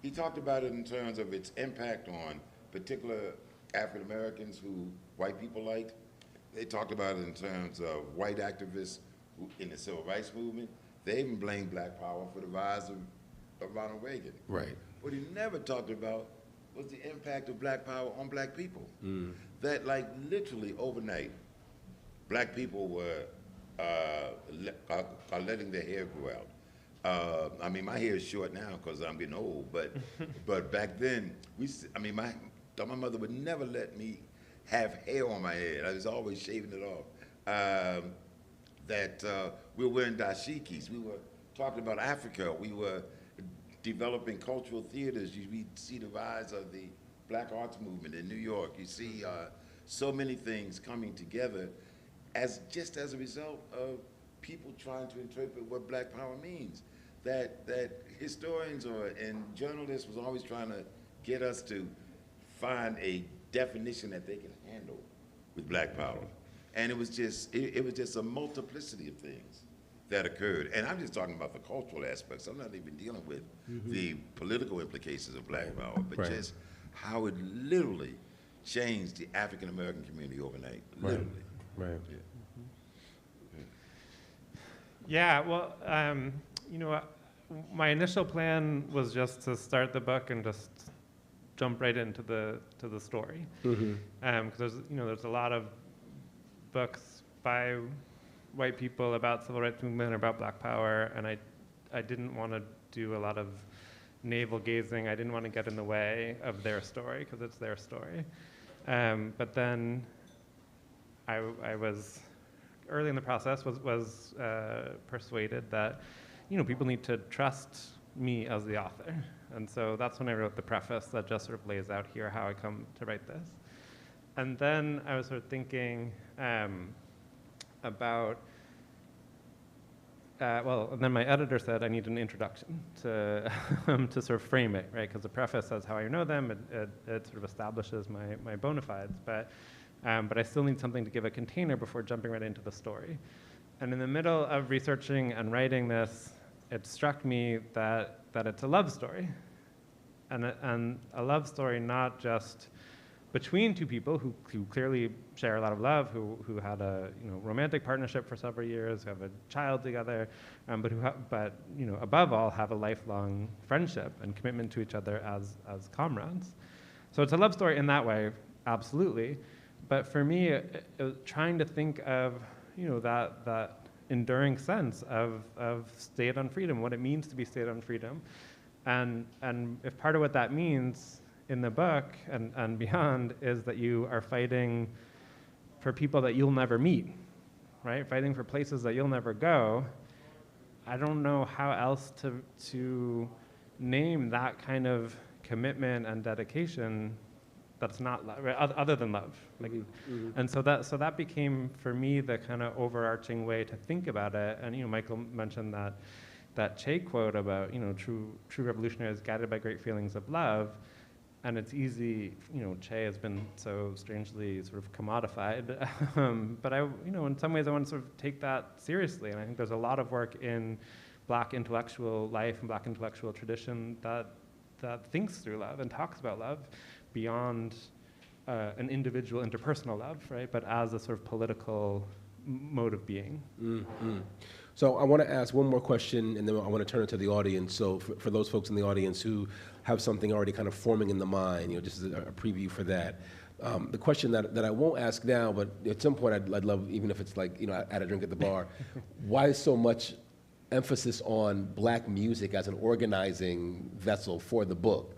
he talked about it in terms of its impact on particular African Americans who white people liked. They talked about it in terms of white activists who, in the civil rights movement. They even blamed Black Power for the rise of Ronald Reagan. Right. What he never talked about was the impact of Black Power on black people. That like literally overnight, black people were are letting their hair grow out. I mean, my hair is short now because I'm getting old, but back then, my mother would never let me have hair on my head. I was always shaving it off. We were wearing dashikis. We were talking about Africa. We were developing cultural theaters. We see the rise of the Black arts movement in New York. You see so many things coming together just as a result of people trying to interpret what Black Power means. That historians and journalists was always trying to get us to find a definition that they can handle with Black Power. And it was just a multiplicity of things that occurred. And I'm just talking about the cultural aspects. I'm not even dealing with the political implications of Black Power, but just how it literally changed the African American community overnight, literally. Right. Yeah, well, you know, my initial plan was just to start the book and just jump right into the story, because there's a lot of books by white people about civil rights movement, about Black Power, and I didn't want to do a lot of navel gazing. I didn't want to get in the way of their story because it's their story. But then I was early in the process was persuaded that people need to trust me as the author, and so that's when I wrote the preface that just sort of lays out here how I come to write this. And then I was sort of thinking about, and then my editor said I need an introduction to to sort of frame it, right? Because the preface says how I know them, it sort of establishes my bona fides, but I still need something to give a container before jumping right into the story. And in the middle of researching and writing this, it struck me that it's a love story, and a love story not just between two people who clearly share a lot of love, who had a romantic partnership for several years, who have a child together, but above all have a lifelong friendship and commitment to each other as comrades. So it's a love story in that way, absolutely. But for me, trying to think of that enduring sense of state on freedom, what it means to be state on freedom. And if part of what that means in the book and beyond is that you are fighting for people that you'll never meet, right? Fighting for places that you'll never go, I don't know how else to name that kind of commitment and dedication that's not love, right? Other than love. Like, and so that became for me the kind of overarching way to think about it. And Michael mentioned that Che quote about true revolutionaries guided by great feelings of love. And it's easy, Che has been so strangely sort of commodified, but I, in some ways I want to sort of take that seriously, and I think there's a lot of work in Black intellectual life and Black intellectual tradition that thinks through love and talks about love beyond an individual interpersonal love, right, but as a sort of political mode of being. Mm-hmm. So I want to ask one more question, and then I want to turn it to the audience. So for those folks in the audience who have something already kind of forming in the mind, just as a preview for that. The question that I won't ask now, but at some point I'd love, even if it's like, at a drink at the bar, why so much emphasis on Black music as an organizing vessel for the book,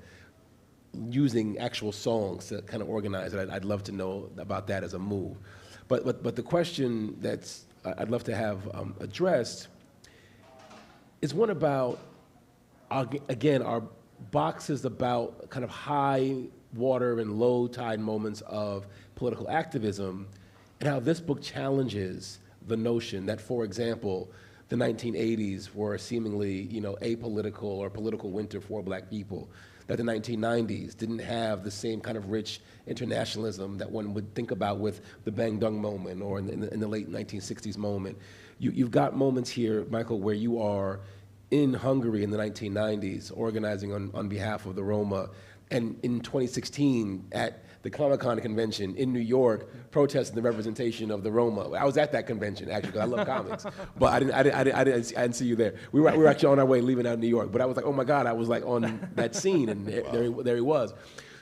using actual songs to kind of organize it? I'd love to know about that as a move. But the question that's I'd love to have addressed is one about, again, our boxes about kind of high water and low tide moments of political activism, and how this book challenges the notion that, for example, the 1980s were seemingly, apolitical or political winter for Black people, that the 1990s didn't have the same kind of rich internationalism that one would think about with the Bang Dung moment or in the late 1960s moment. You've got moments here, Michael, where you are in Hungary in the 1990s organizing on behalf of the Roma, and in 2016 at the Comic-Con convention in New York, protesting the representation of the Roma. I was at that convention, actually, because I love comics, but I didn't see you there. We were actually on our way leaving out of New York, but I was like, oh my God, I was like on that scene, and there he was.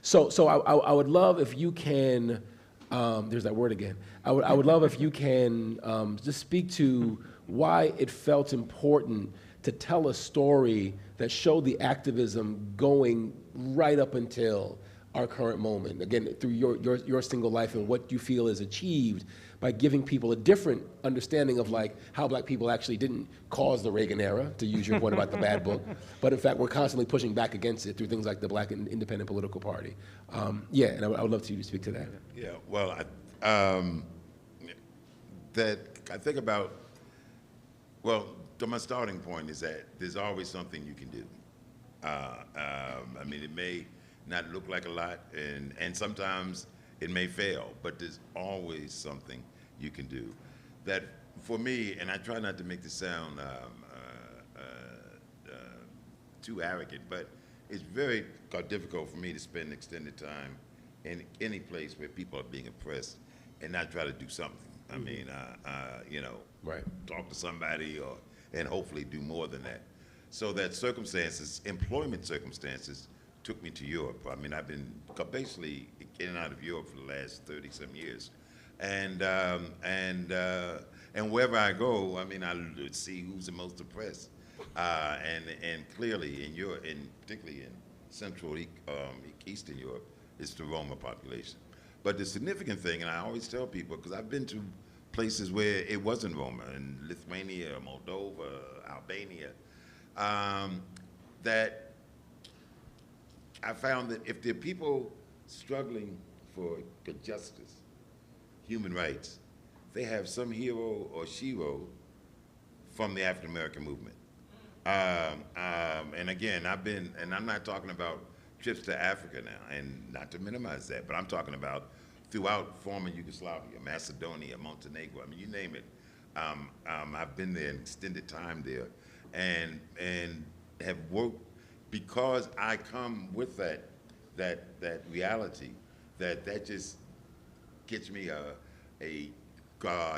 So I would love if you can, there's that word again. I would love if you can just speak to why it felt important to tell a story that showed the activism going right up until our current moment, again, through your single life and what you feel is achieved by giving people a different understanding of like how Black people actually didn't cause the Reagan era, to use your point about the bad book, but in fact we're constantly pushing back against it through things like the Black Independent Political Party. And I would love you to speak to that. Yeah, well, I think about, my starting point is that there's always something you can do. It may not look like a lot, and sometimes it may fail, but there's always something you can do. That for me, and I try not to make this sound too arrogant, but it's very difficult for me to spend extended time in any place where people are being oppressed and not try to do something. Right. Talk to somebody and hopefully do more than that. So that employment circumstances, took me to Europe. I've been basically in and out of Europe for the last 30-some years. And wherever I go, I see who's the most oppressed. And clearly in Europe, particularly in Central Eastern Europe, it's the Roma population. But the significant thing, and I always tell people, because I've been to places where it wasn't Roma, in Lithuania, Moldova, Albania, that I found that if there are people struggling for justice, human rights, they have some hero or shero from the African American movement. And again, I'm not talking about trips to Africa now, and not to minimize that, but I'm talking about throughout former Yugoslavia, Macedonia, Montenegro, you name it. I've been there an extended time there, and have worked, because I come with that reality, that just gets me a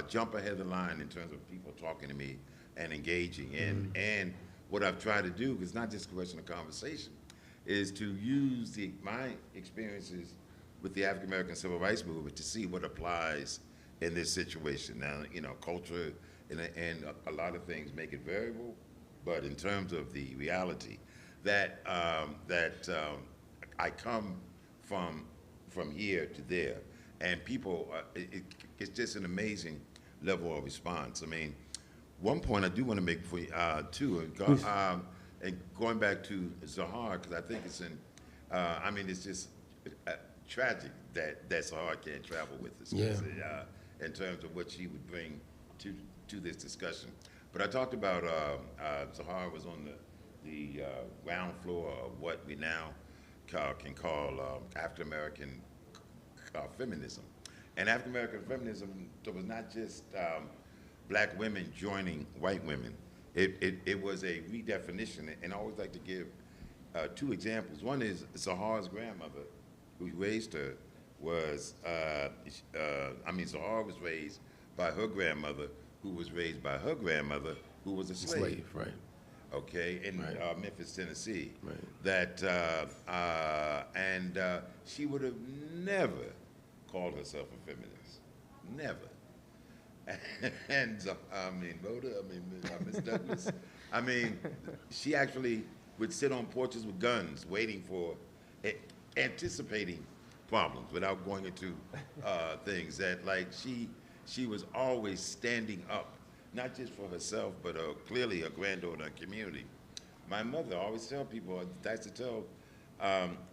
jump ahead of the line in terms of people talking to me and engaging. And what I've tried to do, because it's not just a question of conversation, is to use my experiences with the African American Civil Rights Movement to see what applies in this situation. Now, culture and a lot of things make it variable. But in terms of the reality, that I come from here to there, and people, it's just an amazing level of response. I mean, one point I do want to make for you, too, and going back to Zoharah, because I think it's I mean, it's just tragic that Zoharah can't travel with us, in terms of what she would bring to this discussion. But I talked about Zoharah was on the ground floor of what we now can call African American feminism. And African American feminism was not just black women joining white women. It was a redefinition, and I always like to give two examples. One is Zahara's grandmother, who raised her, was, Zoharah was raised by her grandmother, who was raised by her grandmother, who was a slave. Right. Okay, in Memphis, Tennessee. Right. That, she would have never called herself a feminist. Never. And Rhoda, Miss Douglas, she actually would sit on porches with guns, waiting for, anticipating problems without going into things that, like, she was always standing up, not just for herself, but clearly her granddaughter and community. My mother always tell people, I used to tell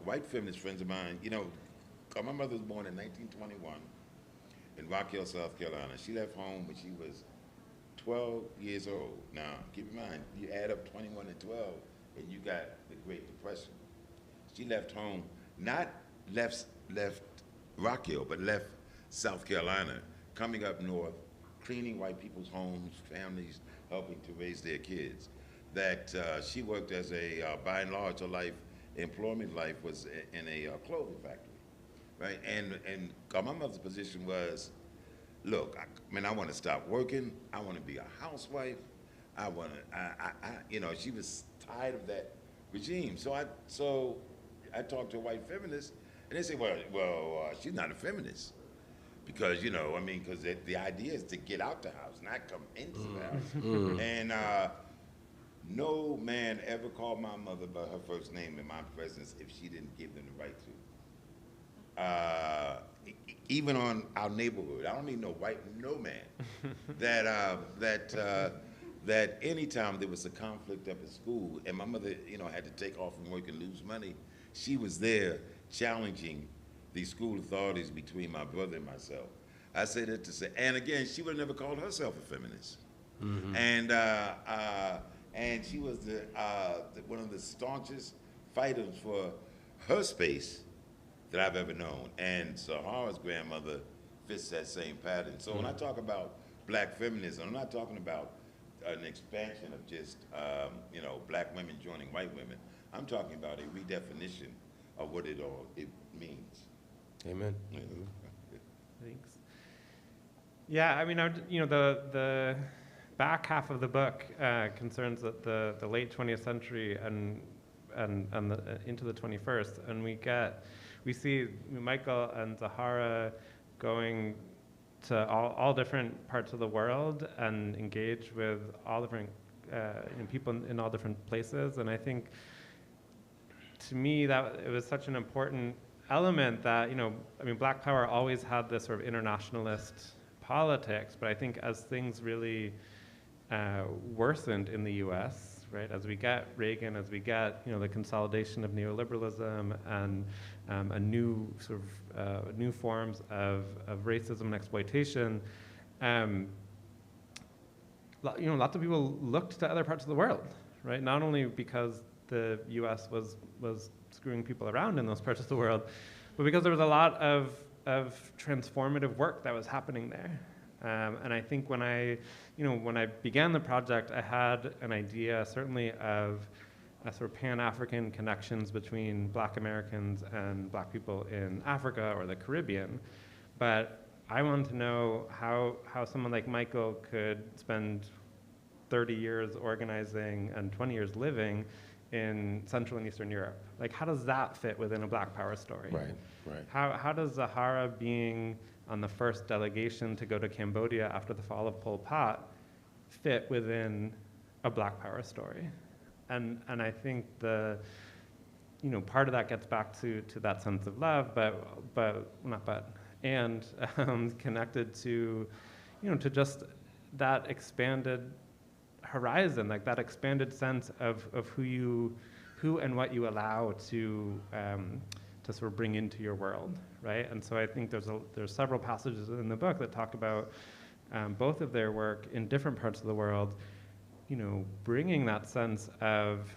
white feminist friends of mine, my mother was born in 1921 in Rock Hill, South Carolina. She left home when she was 12 years old. Now, keep in mind, you add up 21 and 12, and you got the Great Depression. She left home, not left Rock Hill, but left South Carolina, coming up north, cleaning white people's homes, families, helping to raise their kids. That she worked as by and large, her employment life was in a clothing factory, right? And my mother's position was, look, I want to stop working. I want to be a housewife. She was tired of that regime. So I talked to a white feminist, and they say, well, she's not a feminist. Because, because the idea is to get out the house, not come into the house. And no man ever called my mother by her first name in my presence if she didn't give them the right to. Even on our neighborhood, I don't mean no man, that anytime there was a conflict up at school and my mother, had to take off from work and lose money, she was there challenging the school authorities between my brother and myself. I say that to say, and again, she would have never called herself a feminist. And she was one of the staunchest fighters for her space that I've ever known. And Zahara's grandmother fits that same pattern. So when I talk about black feminism, I'm not talking about an expansion of just black women joining white women. I'm talking about a redefinition of what it means. Amen. Thanks. Yeah, the back half of the book concerns the late 20th century and into the 21st, and we see Michael and Zahara going to all different parts of the world and engage with all different people in all different places, and I think to me that it was such an important element that, Black Power always had this sort of internationalist politics, but I think as things really worsened in the US, right, as we get Reagan, as we get, the consolidation of neoliberalism and a new sort of new forms of racism and exploitation, lots of people looked to other parts of the world, right? Not only because the US was screwing people around in those parts of the world, but because there was a lot of transformative work that was happening there. And I think when I began the project, I had an idea certainly of a sort of Pan-African connections between Black Americans and Black people in Africa or the Caribbean. But I wanted to know how someone like Michael could spend 30 years organizing and 20 years living in Central and Eastern Europe. Like, how does that fit within a Black Power story? Right. How does Zoharah being on the first delegation to go to Cambodia after the fall of Pol Pot fit within a Black Power story. And I think part of that gets back to that sense of love, and connected to, to just that expanded horizon, like that expanded sense of who and what you allow to sort of bring into your world, right? And so I think there's several passages in the book that talk about both of their work in different parts of the world, bringing that sense of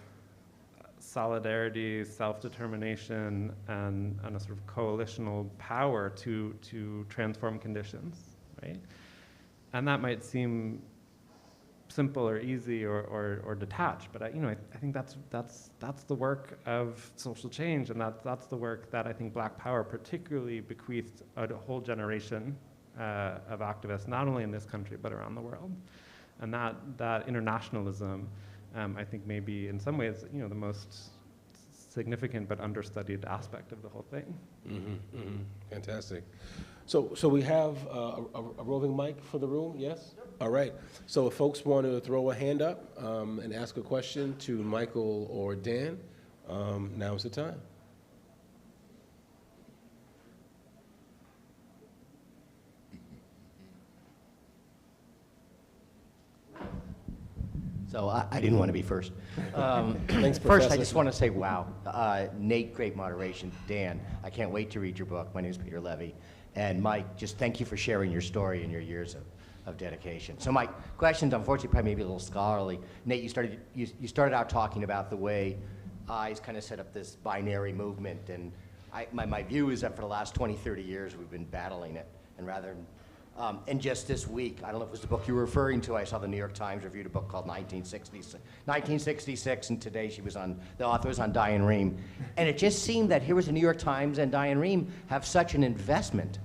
solidarity, self-determination, and a sort of coalitional power to transform conditions, right? And that might seem simple or easy or detached, but I think that's the work of social change, and that's the work that I think Black Power particularly bequeathed a whole generation of activists, not only in this country but around the world. And that internationalism, I think, may be in some ways the most significant but understudied aspect of the whole thing. Mm-hmm, mm-hmm. Fantastic. So we have a roving mic for the room, yes? Yep. All right. So if folks want to throw a hand up and ask a question to Michael or Dan, now's the time. So I didn't want to be first. Thanks, First, Professor. I just want to say, wow. Nate, great moderation. Dan, I can't wait to read your book. My name is Peter Levy. And Mike, just thank you for sharing your story and your years of dedication. So my questions, unfortunately, probably maybe a little scholarly. Nate, you started out talking about the way I's kind of set up this binary movement. And my view is that for the last 20, 30 years, we've been battling it. And just this week, I don't know if it was the book you were referring to, I saw the New York Times reviewed a book called 1966, and today the author was on Diane Rehm. And it just seemed that here was the New York Times and Diane Rehm have such an investment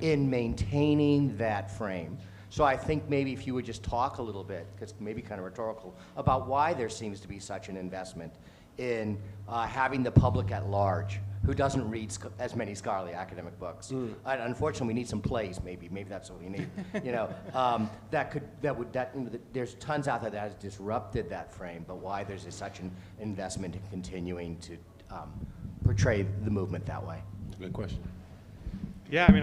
in maintaining that frame. So I think maybe if you would just talk a little bit, because maybe kind of rhetorical, about why there seems to be such an investment in having the public at large who doesn't read as many scholarly academic books. And unfortunately, we need some plays. Maybe that's what we need. There's tons out there that has disrupted that frame. But why there's such an investment in continuing to portray the movement that way? Good question. Yeah, I mean,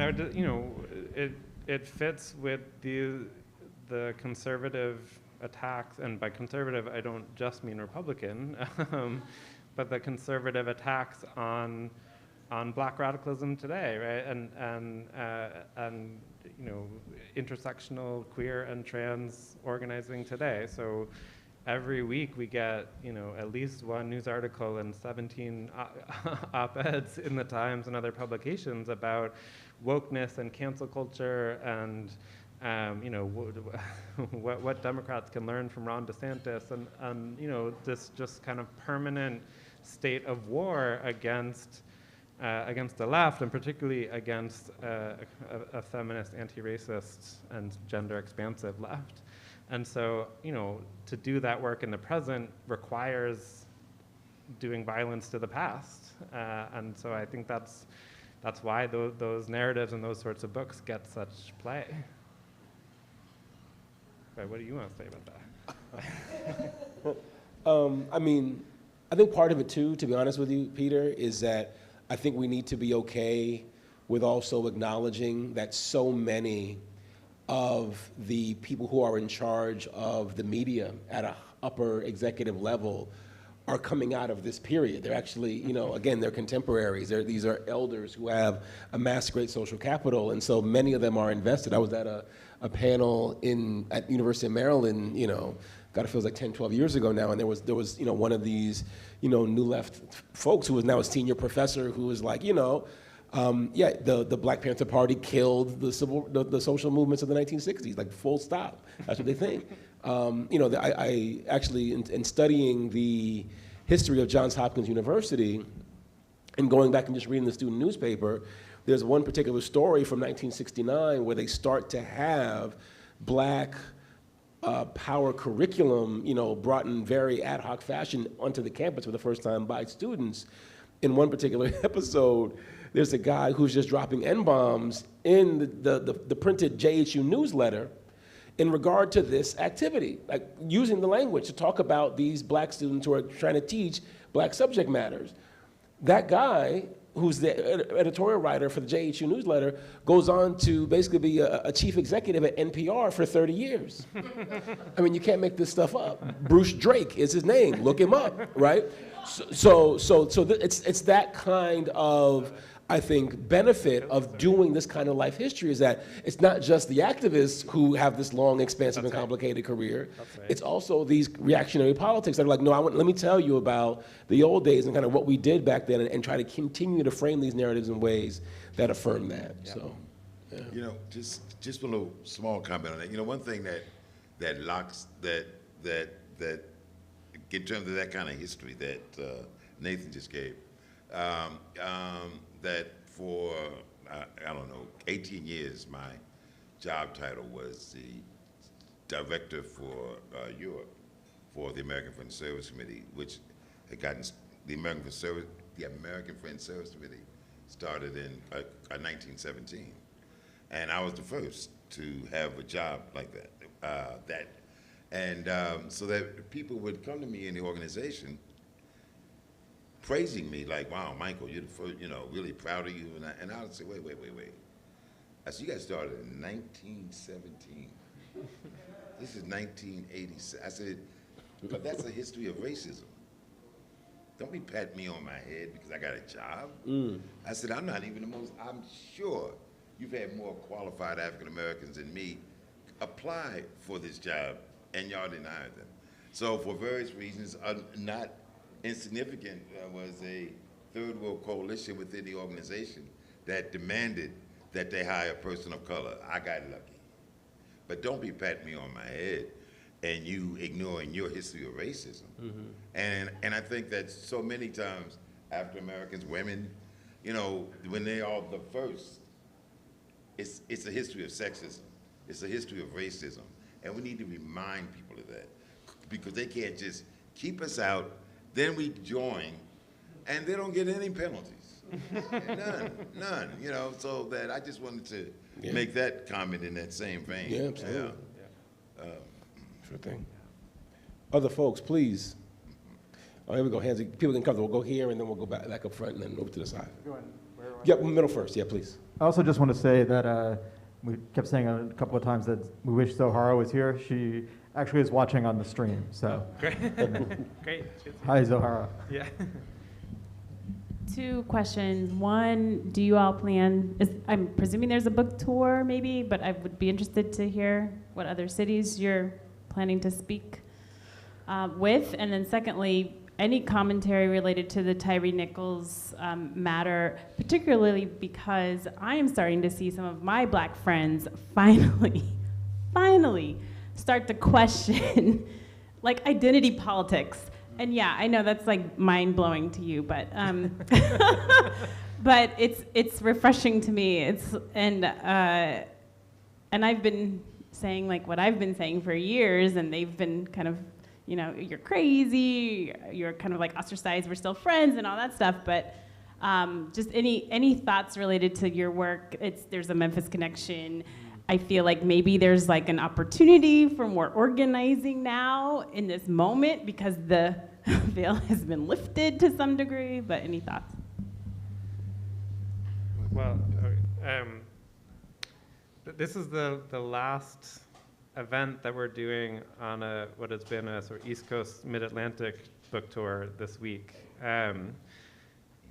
it fits with the conservative attacks, and by conservative I don't just mean Republican. But the conservative attacks on Black radicalism today, right? And intersectional, queer, and trans organizing today. So every week we get at least one news article and 17 op-eds in the Times and other publications about wokeness and cancel culture and what Democrats can learn from Ron DeSantis and this just kind of permanent state of war against the left, and particularly against a feminist, anti-racist, and gender-expansive left. And so, to do that work in the present requires doing violence to the past. And so I think that's why those narratives and those sorts of books get such play. Right, what do you want to say about that? I think part of it too, to be honest with you, Peter, is that I think we need to be okay with also acknowledging that so many of the people who are in charge of the media at an upper executive level are coming out of this period. They're actually, again, they're contemporaries. These are elders who have amassed great social capital, and so many of them are invested. I was at a panel at University of Maryland, God, it feels like 10, 12 years ago now, and there was one of these, new left folks who was now a senior professor who was like, the Black Panther Party killed the social movements of the 1960s, like full stop. That's what they think. I actually, in studying the history of Johns Hopkins University and going back and just reading the student newspaper, there's one particular story from 1969 where they start to have Black power curriculum, brought in very ad hoc fashion onto the campus for the first time by students. In one particular episode, there's a guy who's just dropping N-bombs in the printed JHU newsletter, in regard to this activity, like using the language to talk about these black students who are trying to teach black subject matters. That guy, who's the editorial writer for the JHU newsletter, goes on to basically be a chief executive at NPR for 30 years. I mean, you can't make this stuff up. Bruce Drake is his name. Look him up, right? So it's that kind of, I think, benefit of doing this kind of life history is that it's not just the activists who have this long, expansive, and complicated career. It's also these reactionary politics that are like, no, let me tell you about the old days and kind of what we did back then, and try to continue to frame these narratives in ways that affirm that. Yeah. So, yeah. You know, just a little small comment on that. You know, one thing that locks that in terms of that kind of history that Nathan just gave. That for, I don't know, 18 years, my job title was the director for Europe for the American Friends Service Committee, which had gotten, the American Friends Service Committee started in 1917. And I was the first to have a job like that. So that people would come to me in the organization praising me, like, wow, Michael, you're the first, you know, really proud of you. And I would say, wait. I said, you guys started in 1917. This is 1986. I said, but that's a history of racism. Don't be patting me on my head because I got a job. I said, I'm sure you've had more qualified African Americans than me apply for this job, and y'all denied them. So for various reasons, not insignificant, was a third world coalition within the organization that demanded that they hire a person of color. I got lucky. But don't be patting me on my head and you ignoring your history of racism. And I think that so many times African Americans, women, you know, when they are the first, it's a history of sexism. It's a history of racism. And we need to remind people of that because they can't just keep us out. Then we join, and they don't get any penalties. None, you know, so that I just wanted to make that comment in that same vein. Yeah, absolutely. Sure thing. Other folks, please. Oh, here we go, hands, people can come, we'll go here, and then we'll go back up front, and then over to the side. Yeah, middle first, yeah, please. I also just want to say that we kept saying a couple of times that we wish Zoharah was here. She actually is watching on the stream, so. Great. Great. Hi, Zoharah. Yeah. Two questions. One, do you all plan, I'm presuming there's a book tour maybe, but I would be interested to hear what other cities you're planning to speak with. And then secondly, any commentary related to the Tyree Nichols matter, particularly because I am starting to see some of my black friends finally start to question like identity politics. And yeah, I know that's like mind-blowing to you, but but it's refreshing to me. And I've been saying like what I've been saying for years, and they've been kind of, you know, you're crazy, you're kind of like ostracized, we're still friends and all that stuff, but just any thoughts related to your work? There's a Memphis connection. I feel like maybe there's like an opportunity for more organizing now in this moment because the veil has been lifted to some degree, but any thoughts? Well, this is the last event that we're doing on what has been a sort of East Coast Mid-Atlantic book tour this week.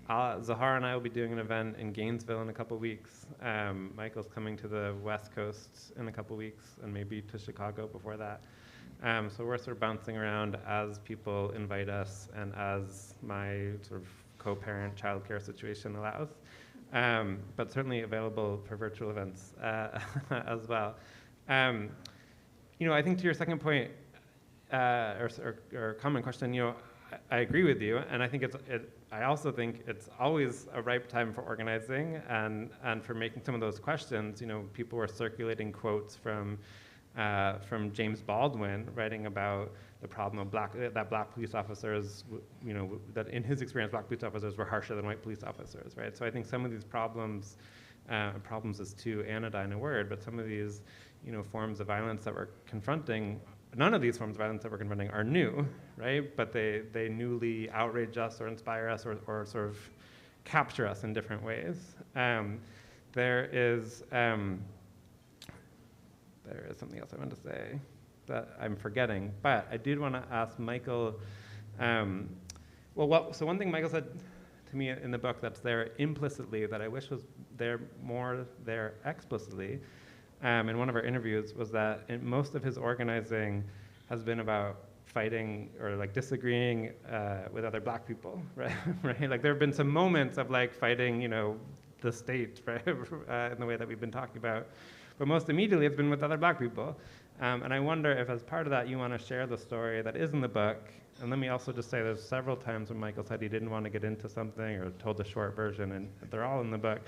Zahara and I will be doing an event in Gainesville in a couple weeks. Michael's coming to the West Coast in a couple weeks, and maybe to Chicago before that. So we're sort of bouncing around as people invite us and as my sort of co-parent childcare situation allows. But certainly available for virtual events as well. You know, I think to your second point, or common question, you know, I agree with you, and I think I also think it's always a ripe time for organizing and for making some of those questions. You know, people were circulating quotes from James Baldwin writing about the problem of that black police officers, you know, that in his experience black police officers were harsher than white police officers, right? So I think some of these problems problems is too anodyne a word, but some of these, forms of violence that we're confronting, none of these forms of violence that we're confronting are new, right? But they newly outrage us or inspire us or sort of capture us in different ways. There is something else I wanted to say that I'm forgetting, but I did want to ask Michael, so one thing Michael said to me in the book that's there implicitly that I wish was more there explicitly, in one of our interviews, was that most of his organizing has been about fighting or like disagreeing with other black people, right? Right? Like there have been some moments of like fighting, the state, right? In the way that we've been talking about, but most immediately it's been with other black people. And I wonder if as part of that you want to share the story that is in the book. And let me also just say there's several times when Michael said he didn't want to get into something or told the short version, and they're all in the book.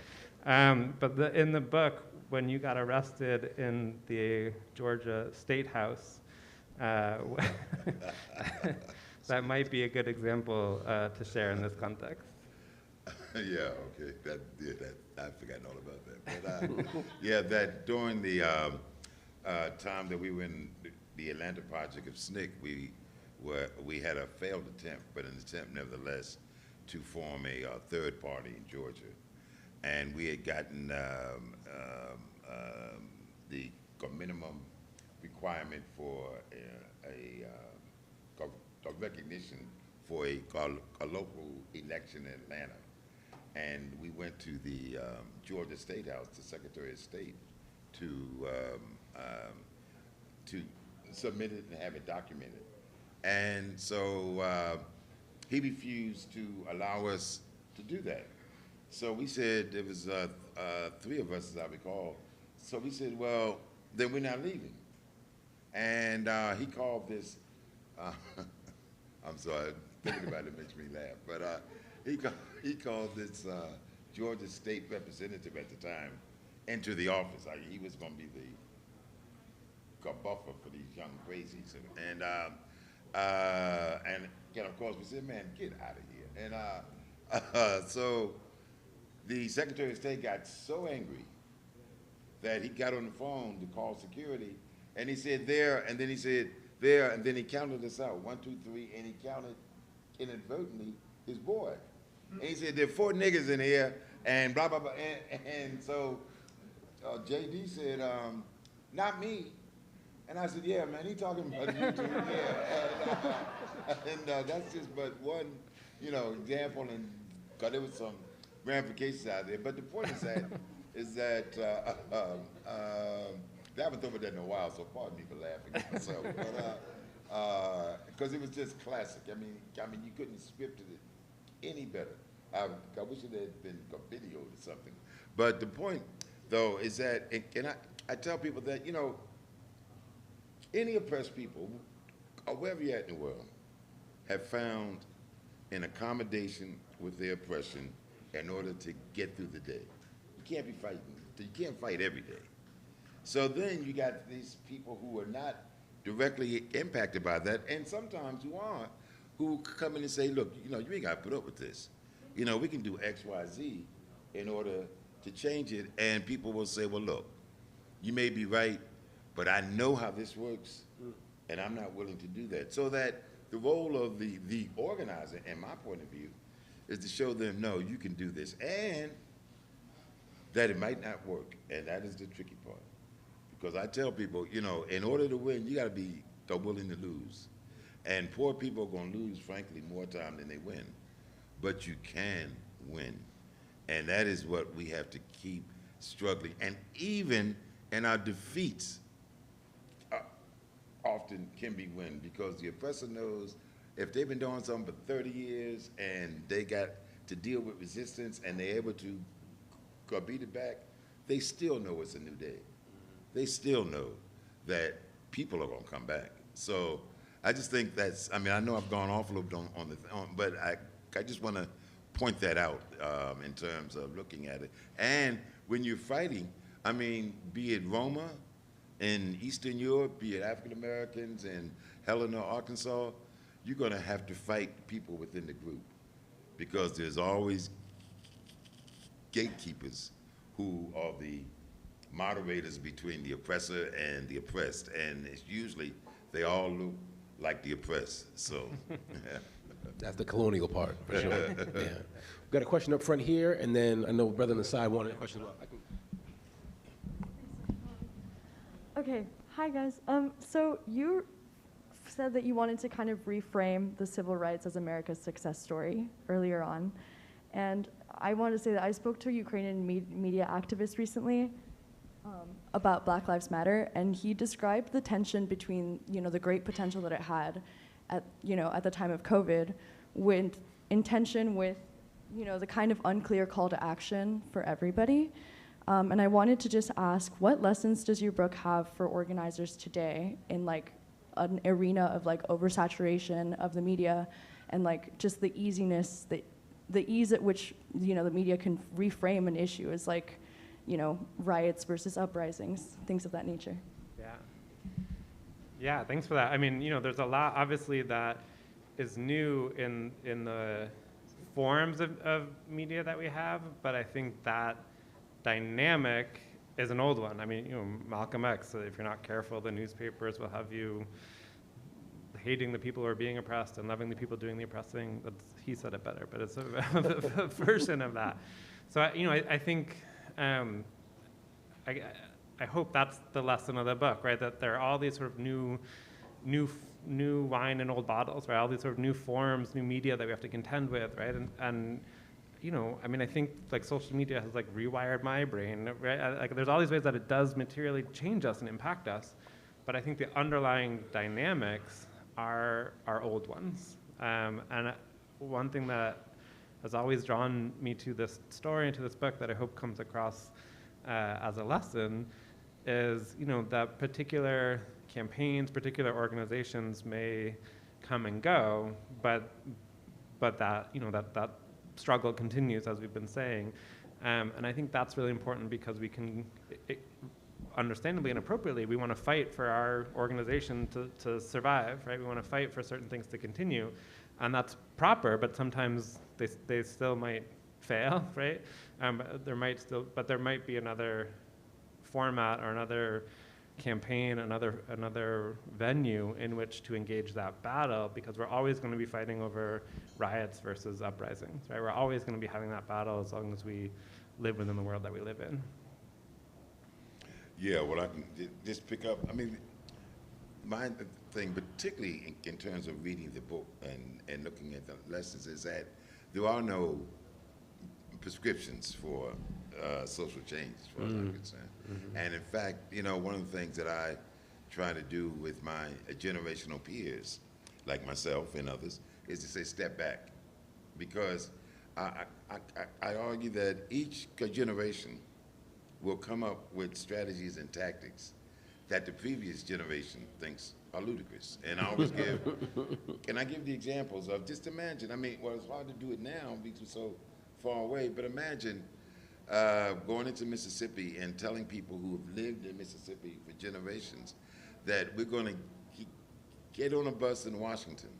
But in the book, when you got arrested in the Georgia State House, that might be a good example to share in this context. Yeah, okay. I've forgotten all about that. But yeah, that during the time that we were in the Atlanta project of SNCC, we had a failed attempt, but an attempt nevertheless to form a third party in Georgia. And we had gotten the minimum requirement for a recognition for a local election in Atlanta. And we went to the Georgia State House, the Secretary of State, to submit it and have it documented. And so he refused to allow us to do that. So we said, there was 3 of us, as I recall. So we said, well, then we're not leaving. And he called this, I'm sorry, thinking about it makes me laugh, but he called this Georgia state representative at the time into the office. Like he was going to be the buffer for these young crazies. And of course, we said, man, get out of here. And so the Secretary of State got so angry that he got on the phone to call security, and he said there, and then he said there, and then he counted us out, 1, 2, 3, and he counted inadvertently his boy. And he said, there are 4 niggas in here, and blah, blah, blah. And so JD said, not me. And I said, yeah, man, he talking about you too, yeah. And that's just but one, example, and because there was some ramifications out there. But the point is that I haven't thought about that in a while, so pardon me for laughing at myself. But because it was just classic. I mean, you couldn't script it any better. I wish it had been a video or something. But the point, though, is that, and I tell people that, any oppressed people, or wherever you're at in the world, have found an accommodation with their oppression in order to get through the day. You can't be fighting. You can't fight every day. So then you got these people who are not directly impacted by that, and sometimes who aren't, who come in and say, look, you ain't got to put up with this. We can do X, Y, Z in order to change it, and people will say, well, look, you may be right, but I know how this works, and I'm not willing to do that. So that the role of the organizer, in my point of view, is to show them, no, you can do this, and that it might not work, and that is the tricky part. Because I tell people, in order to win, you got to be willing to lose. And poor people are going to lose, frankly, more time than they win. But you can win. And that is what we have to keep struggling. And even in our defeats, often can be win, because the oppressor knows if they've been doing something for 30 years and they got to deal with resistance and they're able to beat it back, they still know it's a new day. They still know that people are going to come back. So I just think that's, I know I've gone off a little bit but I just want to point that out in terms of looking at it. And when you're fighting, be it Roma in Eastern Europe, be it African Americans in Helena, Arkansas, you're going to have to fight people within the group, because there's always gatekeepers who are the moderators between the oppressor and the oppressed, and it's usually they all look like the oppressed. So That's the colonial part, for sure. Yeah. We've got a question up front here, and then I know brother on the side wanted a question as well. Okay, hi guys. So you said that you wanted to kind of reframe the civil rights as America's success story earlier on. And I wanted to say that I spoke to a Ukrainian media activist recently about Black Lives Matter, and he described the tension between, the great potential that it had at the time of COVID, in tension with, the kind of unclear call to action for everybody. And I wanted to just ask, what lessons does your book have for organizers today in like an arena of like oversaturation of the media and like just the easiness, the ease at which, the media can reframe an issue as like, riots versus uprisings, things of that nature. Yeah, thanks for that. I mean, there's a lot, obviously, that is new in the forms of media that we have, but I think that dynamic is an old one. I mean, Malcolm X, if you're not careful, the newspapers will have you hating the people who are being oppressed and loving the people doing the oppressing. He said it better, but it's a version of that. So, I think, I hope that's the lesson of the book, right? That there are all these sort of new wine in old bottles, right? All these sort of new forms, new media that we have to contend with, right? And I think like social media has like rewired my brain, right? Like there's all these ways that it does materially change us and impact us, but I think the underlying dynamics are old ones. And one thing that has always drawn me to this story and to this book that I hope comes across as a lesson is, that particular campaigns, particular organizations may come and go, but that, that struggle continues, as we've been saying. And I think that's really important because we can, understandably and appropriately, we want to fight for our organization to survive, right? We want to fight for certain things to continue. And that's proper, but sometimes they still might fail, right? There might be another format or another campaign, another venue in which to engage that battle, because we're always going to be fighting over riots versus uprisings, right? We're always going to be having that battle as long as we live within the world that we live in. Yeah, well, I can just pick up. I mean, my thing, particularly in terms of reading the book and looking at the lessons, is that there are no prescriptions for social change, as far as I'm concerned. And in fact, one of the things that I try to do with my generational peers, like myself and others, is to say step back, because I argue that each generation will come up with strategies and tactics that the previous generation thinks are ludicrous. And I always give, and I give the examples of, just imagine, it's hard to do it now because we're so far away, but imagine going into Mississippi and telling people who have lived in Mississippi for generations that we're going to get on a bus in Washington,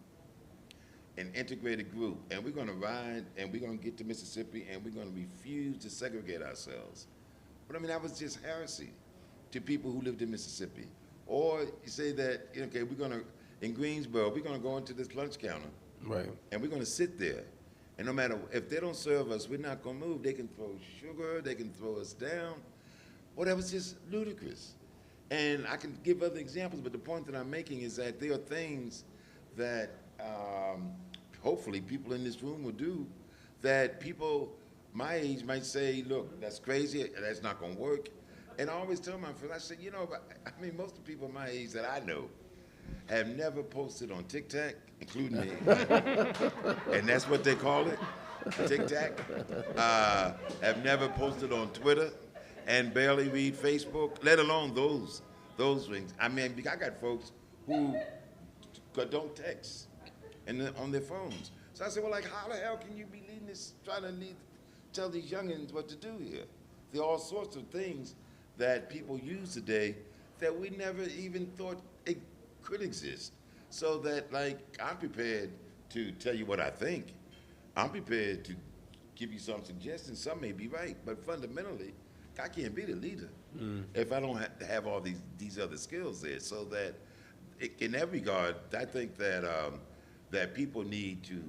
an integrated group, and we're going to ride and we're going to get to Mississippi and we're going to refuse to segregate ourselves. But that was just heresy to people who lived in Mississippi. Or you say that, okay, we're going to, in Greensboro, we're going to go into this lunch counter, right, and we're going to sit there. And no matter, if they don't serve us, we're not going to move. They can throw sugar, they can throw us down. Well, that was just ludicrous. And I can give other examples, but the point that I'm making is that there are things that hopefully people in this room will do that people my age might say, look, that's crazy, that's not going to work. And I always tell my friends, I say, most of the people my age that I know have never posted on TikTok, including me, and that's what they call it, TikTok. Have never posted on Twitter and barely read Facebook, let alone those things. I got folks who don't text on their phones. So I said, well, how the hell can you be leading this, tell these youngins what to do here? There are all sorts of things that people use today that we never even thought it could exist. So that, I'm prepared to tell you what I think. I'm prepared to give you some suggestions. Some may be right, but fundamentally, I can't be the leader if I don't have all these other skills there. So that in that regard, I think that that people need to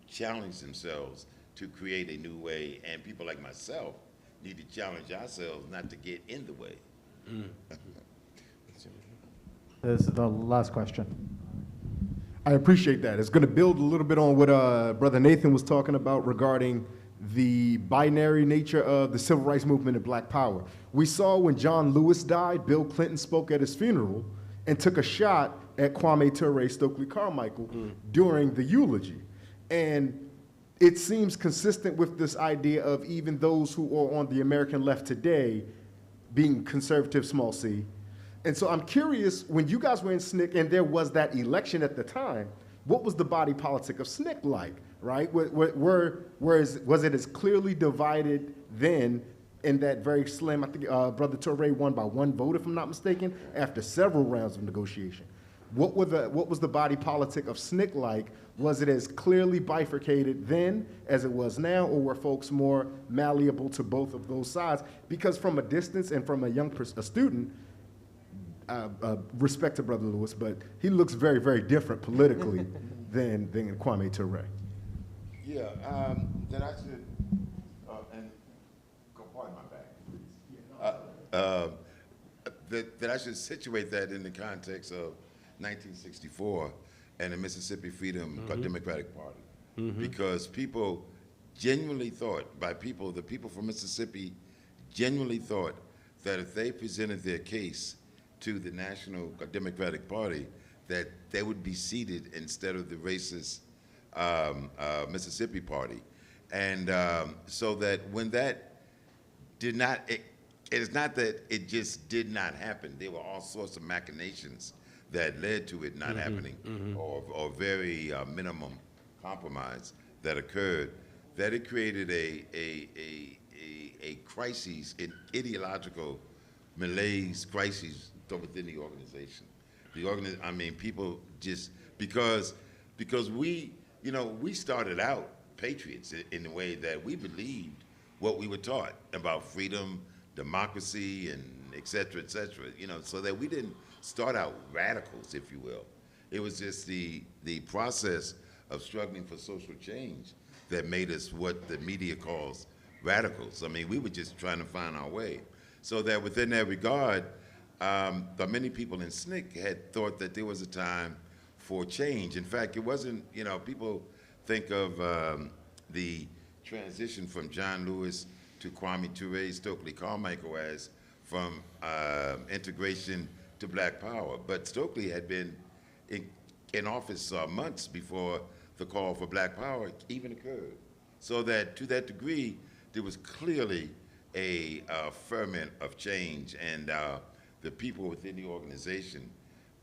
challenge themselves to create a new way, and people like myself need to challenge ourselves not to get in the way. This is the last question. I appreciate that. It's going to build a little bit on what Brother Nathan was talking about regarding the binary nature of the civil rights movement and Black Power. We saw when John Lewis died, Bill Clinton spoke at his funeral and took a shot at Kwame Ture Stokely Carmichael during the eulogy. And it seems consistent with this idea of even those who are on the American left today being conservative, small c. And so I'm curious, when you guys were in SNCC and there was that election at the time, what was the body politic of SNCC like, right? Was it as clearly divided then in that very slim, I think Brother Toure won by 1 vote, if I'm not mistaken, after several rounds of negotiation. What was the body politic of SNCC like? Was it as clearly bifurcated then as it was now, or were folks more malleable to both of those sides? Because from a distance and from a student, respect to Brother Lewis, but he looks very, very different politically than Kwame Ture. Yeah, then I should, and go pardon my back, please. That I should situate that in the context of 1964 and the Mississippi Freedom Democratic Party, because people genuinely thought, the people from Mississippi genuinely thought that if they presented their case to the National Democratic Party, that they would be seated instead of the racist Mississippi Party. And so that when that did not, it is not that it just did not happen. There were all sorts of machinations that led to it not happening, or very minimum compromise that occurred, that it created a crisis, an ideological malaise crisis within the organization. I mean, people just, because we started out patriots in the way that we believed what we were taught about freedom, democracy, and et cetera, so that we didn't start out radicals, if you will. It was just the process of struggling for social change that made us what the media calls radicals. I mean, we were just trying to find our way. So that within that regard, the many people in SNCC had thought that there was a time for change. In fact, it wasn't, people think of the transition from John Lewis to Kwame Ture Stokely Carmichael as from integration to Black Power. But Stokely had been in office months before the call for Black Power even occurred. So that to that degree, there was clearly a ferment of change, and the people within the organization,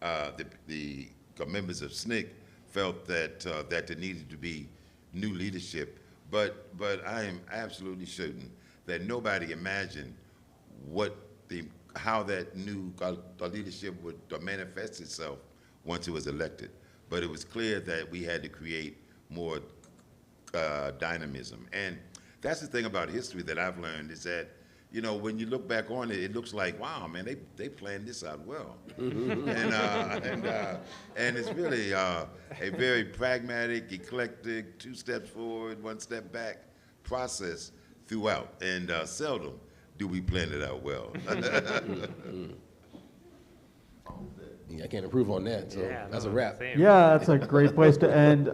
the members of SNCC, felt that that there needed to be new leadership. But I am absolutely certain that nobody imagined how that new leadership would manifest itself once it was elected. But it was clear that we had to create more dynamism. And that's the thing about history that I've learned, is that, when you look back on it, it looks like, wow, man, they planned this out well. And it's really a very pragmatic, eclectic, 2 steps forward, 1 step back process throughout. And seldom do we plan it out well. I can't improve on that, so that's a wrap. Same. Yeah, that's a great place to end.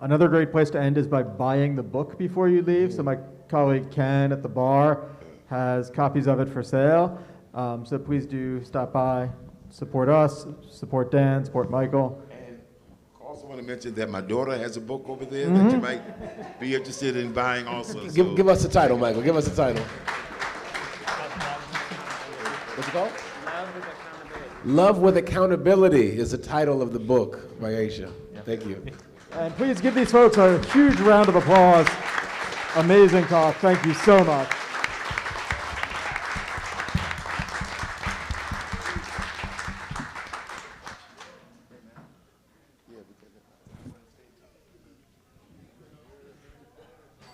Another great place to end is by buying the book before you leave. So my colleague Ken at the bar has copies of it for sale. So please do stop by, support us, support Dan, support Michael. And I also want to mention that my daughter has a book over there that you might be interested in buying also. Give us the title, Michael. Give us the title. What's it called? Love with Accountability is the title of the book by Aisha. Thank you. And please give these folks a huge round of applause. Amazing talk. Thank you so much.